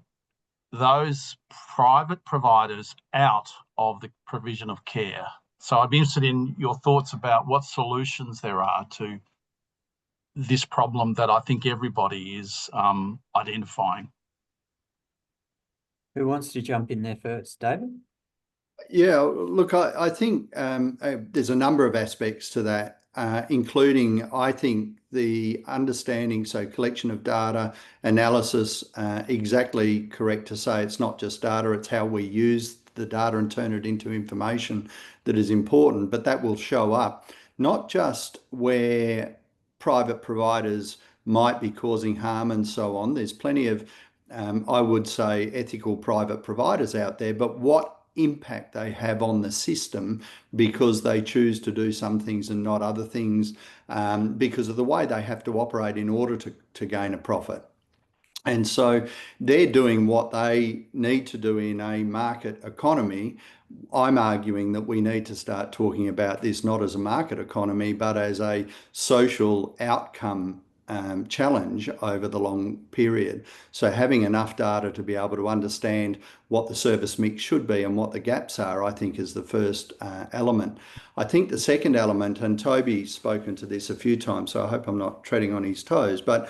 those private providers out of the provision of care. So I'd be interested in your thoughts about what solutions there are to this problem that I think everybody is identifying. Who wants to jump in there first? David? Yeah, look, I think there's a number of aspects to that, including, I think, the understanding, so collection of data, analysis, exactly correct to say it's not just data, it's how we use the data and turn it into information that is important, but that will show up not just where private providers might be causing harm and so on. There's plenty of, I would say, ethical private providers out there, but what impact they have on the system because they choose to do some things and not other things, because of the way they have to operate in order to gain a profit. And so they're doing what they need to do in a market economy. I'm arguing that we need to start talking about this not as a market economy, but as a social outcome challenge over the long period. So having enough data to be able to understand what the service mix should be and what the gaps are, I think, is the first element. I think the second element, and Toby's spoken to this a few times, so I hope I'm not treading on his toes, but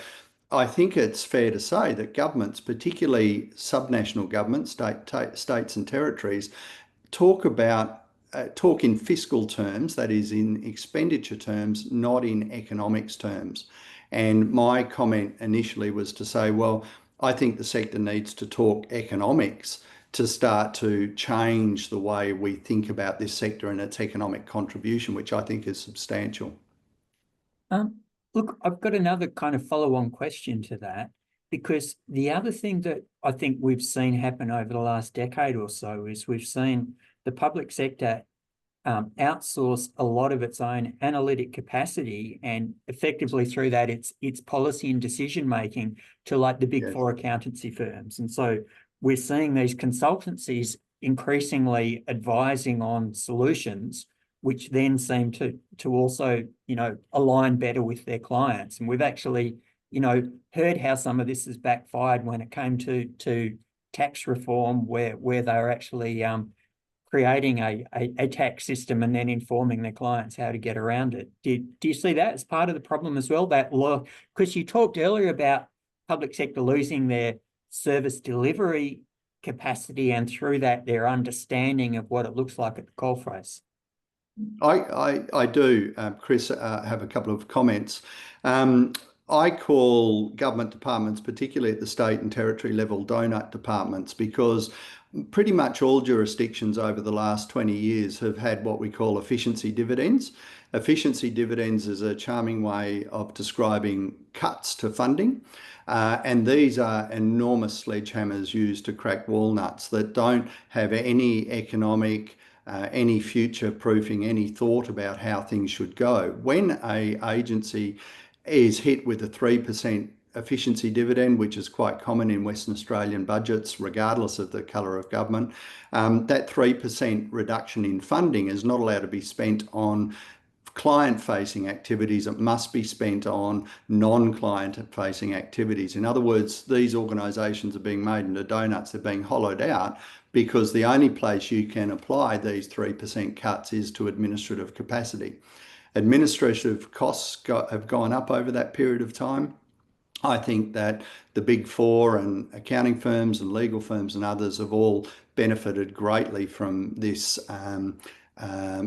I think it's fair to say that governments, particularly subnational governments, states and territories, talk in fiscal terms, that is in expenditure terms, not in economics terms. And my comment initially was to say, well, I think the sector needs to talk economics to start to change the way we think about this sector and its economic contribution, which I think is substantial. Look, I've got another kind of follow-on question to that, because the other thing that I think we've seen happen over the last decade or so is we've seen the public sector outsource a lot of its own analytic capacity, and effectively through that its policy and decision making to like the big four accountancy firms. And so we're seeing these consultancies increasingly advising on solutions which then seem to also, align better with their clients. And we've actually, heard how some of this has backfired when it came to tax reform, where they're actually creating a tax system and then informing their clients how to get around it. Do you see that as part of the problem as well? That law, because you talked earlier about public sector losing their service delivery capacity, and through that their understanding of what it looks like at the coalface. I do, Chris, have a couple of comments. I call government departments, particularly at the state and territory level, donut departments, because pretty much all jurisdictions over the last 20 years have had what we call efficiency dividends. Efficiency dividends is a charming way of describing cuts to funding. And these are enormous sledgehammers used to crack walnuts that don't have any economic, any future proofing, any thought about how things should go. When an agency is hit with a 3% efficiency dividend, which is quite common in Western Australian budgets, regardless of the colour of government, that 3% reduction in funding is not allowed to be spent on client-facing activities. It must be spent on non-client-facing activities. In other words, these organisations are being made into donuts, they're being hollowed out, because the only place you can apply these 3% cuts is to administrative capacity. Administrative costs have gone up over that period of time. I think that the big four and accounting firms and legal firms and others have all benefited greatly from this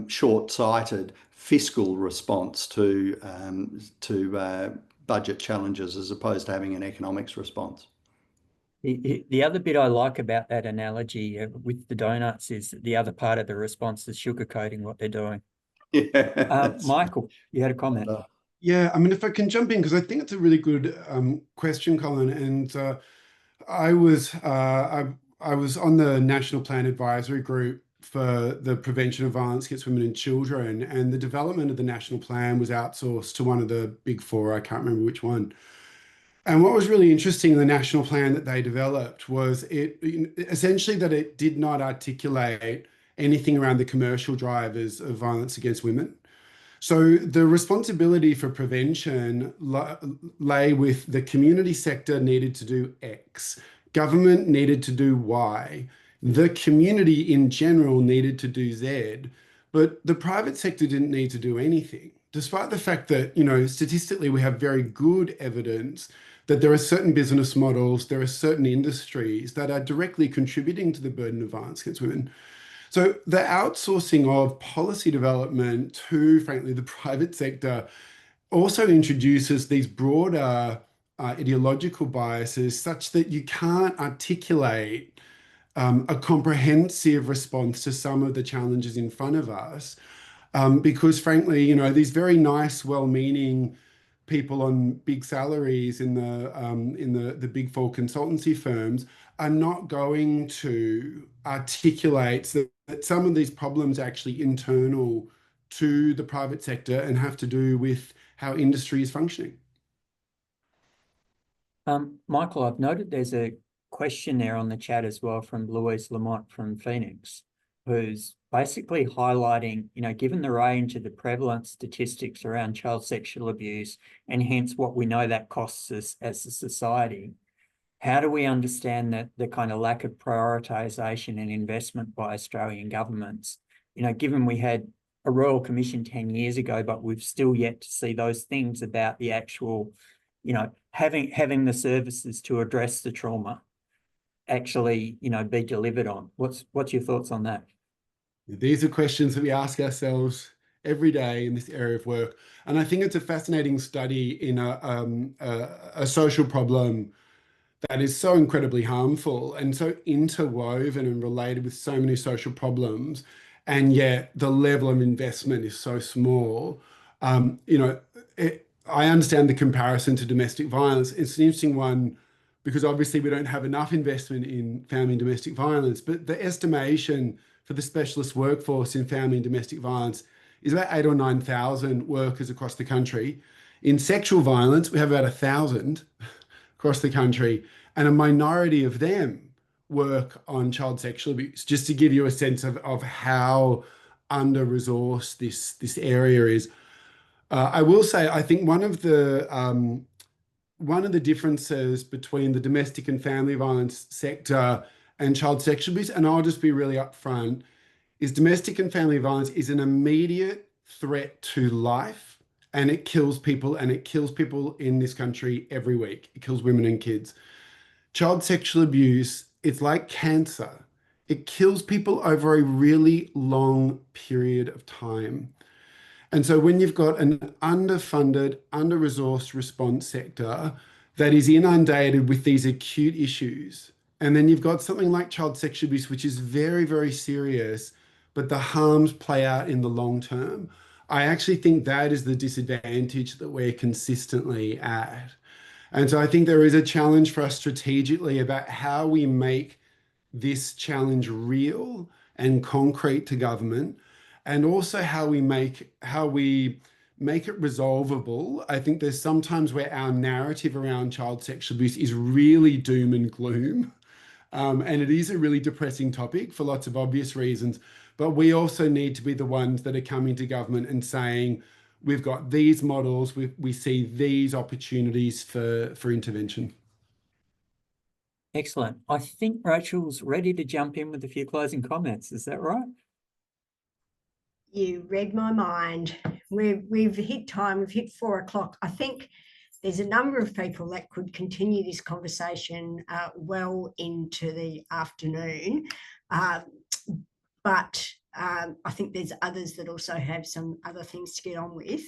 short-sighted fiscal response to budget challenges, as opposed to having an economics response. The other bit I like about that analogy with the donuts is the other part of the response is sugarcoating what they're doing. Yeah. Michael, you had a comment. Yeah, I mean, if I can jump in, because I think it's a really good question, Colin. And I was on the National Plan Advisory Group for the prevention of violence against women and children, and the development of the national plan was outsourced to one of the big four. I can't remember which one. And what was really interesting in the national plan that they developed was essentially that it did not articulate anything around the commercial drivers of violence against women. So the responsibility for prevention lay with the community sector needed to do X, government needed to do Y, the community in general needed to do Z, but the private sector didn't need to do anything, despite the fact that, statistically we have very good evidence that there are certain business models, there are certain industries that are directly contributing to the burden of violence against women. So the outsourcing of policy development to, frankly, the private sector also introduces these broader ideological biases such that you can't articulate a comprehensive response to some of the challenges in front of us. Because frankly, these very nice, well-meaning people on big salaries in the big four consultancy firms are not going to articulate that some of these problems are actually internal to the private sector and have to do with how industry is functioning. Michael, I've noted there's a question there on the chat as well from Louise Lamont from Phoenix, who's basically highlighting, given the range of the prevalent statistics around child sexual abuse and hence what we know that costs us as a society, how do we understand that the kind of lack of prioritisation and investment by Australian governments, given we had a Royal Commission 10 years ago, but we've still yet to see those things about the actual, having the services to address the trauma actually, be delivered on. What's your thoughts on that? These are questions that we ask ourselves every day in this area of work. And I think it's a fascinating study in a social problem that is so incredibly harmful and so interwoven and related with so many social problems. And yet the level of investment is so small. I understand the comparison to domestic violence. It's an interesting one because obviously we don't have enough investment in family and domestic violence, but the estimation for the specialist workforce in family and domestic violence is about 8,000 or 9,000 workers across the country. In sexual violence, we have about 1,000 across the country, and a minority of them work on child sexual abuse, just to give you a sense of how under-resourced this area is. I will say, I think one of the differences between the domestic and family violence sector and child sexual abuse, and I'll just be really upfront, is domestic and family violence is an immediate threat to life, and it kills people in this country every week. It kills women and kids. Child sexual abuse, it's like cancer. It kills people over a really long period of time. And so when you've got an underfunded, under-resourced response sector that is inundated with these acute issues, and then you've got something like child sexual abuse, which is very, very serious, but the harms play out in the long term, I actually think that is the disadvantage that we're consistently at. And so I think there is a challenge for us strategically about how we make this challenge real and concrete to government, and also how we make it resolvable. I think there's sometimes where our narrative around child sexual abuse is really doom and gloom. And it is a really depressing topic for lots of obvious reasons. But we also need to be the ones that are coming to government and saying, we've got these models, we see these opportunities for intervention. Excellent. I think Rachel's ready to jump in with a few closing comments. Is that right? You read my mind. We've hit time. We've hit 4 o'clock. I think there's a number of people that could continue this conversation well into the afternoon. But I think there's others that also have some other things to get on with.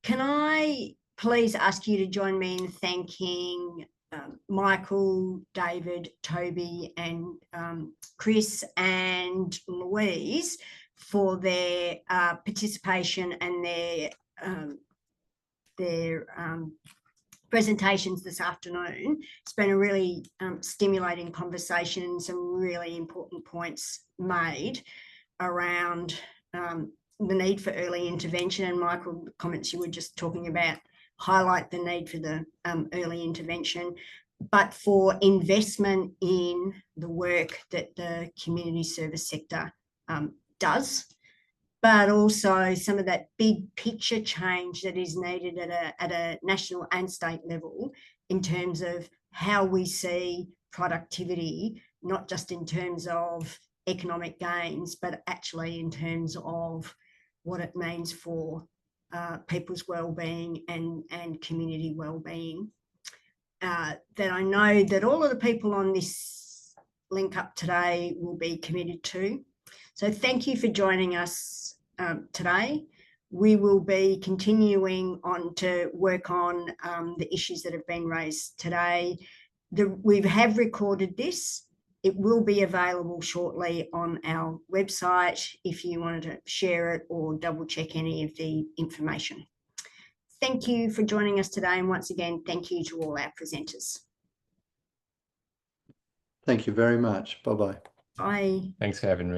Can I please ask you to join me in thanking Michael, David, Toby, and Chris and Louise for their participation and their presentations this afternoon. It's been a really stimulating conversation and some really important points made around the need for early intervention. And Michael, the comments you were just talking about highlight the need for the early intervention, but for investment in the work that the community service sector does, but also some of that big picture change that is needed at a national and state level in terms of how we see productivity, not just in terms of economic gains, but actually in terms of what it means for people's well-being and community well-being. That I know that all of the people on this link up today will be committed to. So thank you for joining us today. We will be continuing on to work on the issues that have been raised today. We have recorded this. It will be available shortly on our website if you wanted to share it or double check any of the information. Thank you for joining us today, and once again, thank you to all our presenters. Thank you very much. Bye-bye. Bye. Thanks for having me.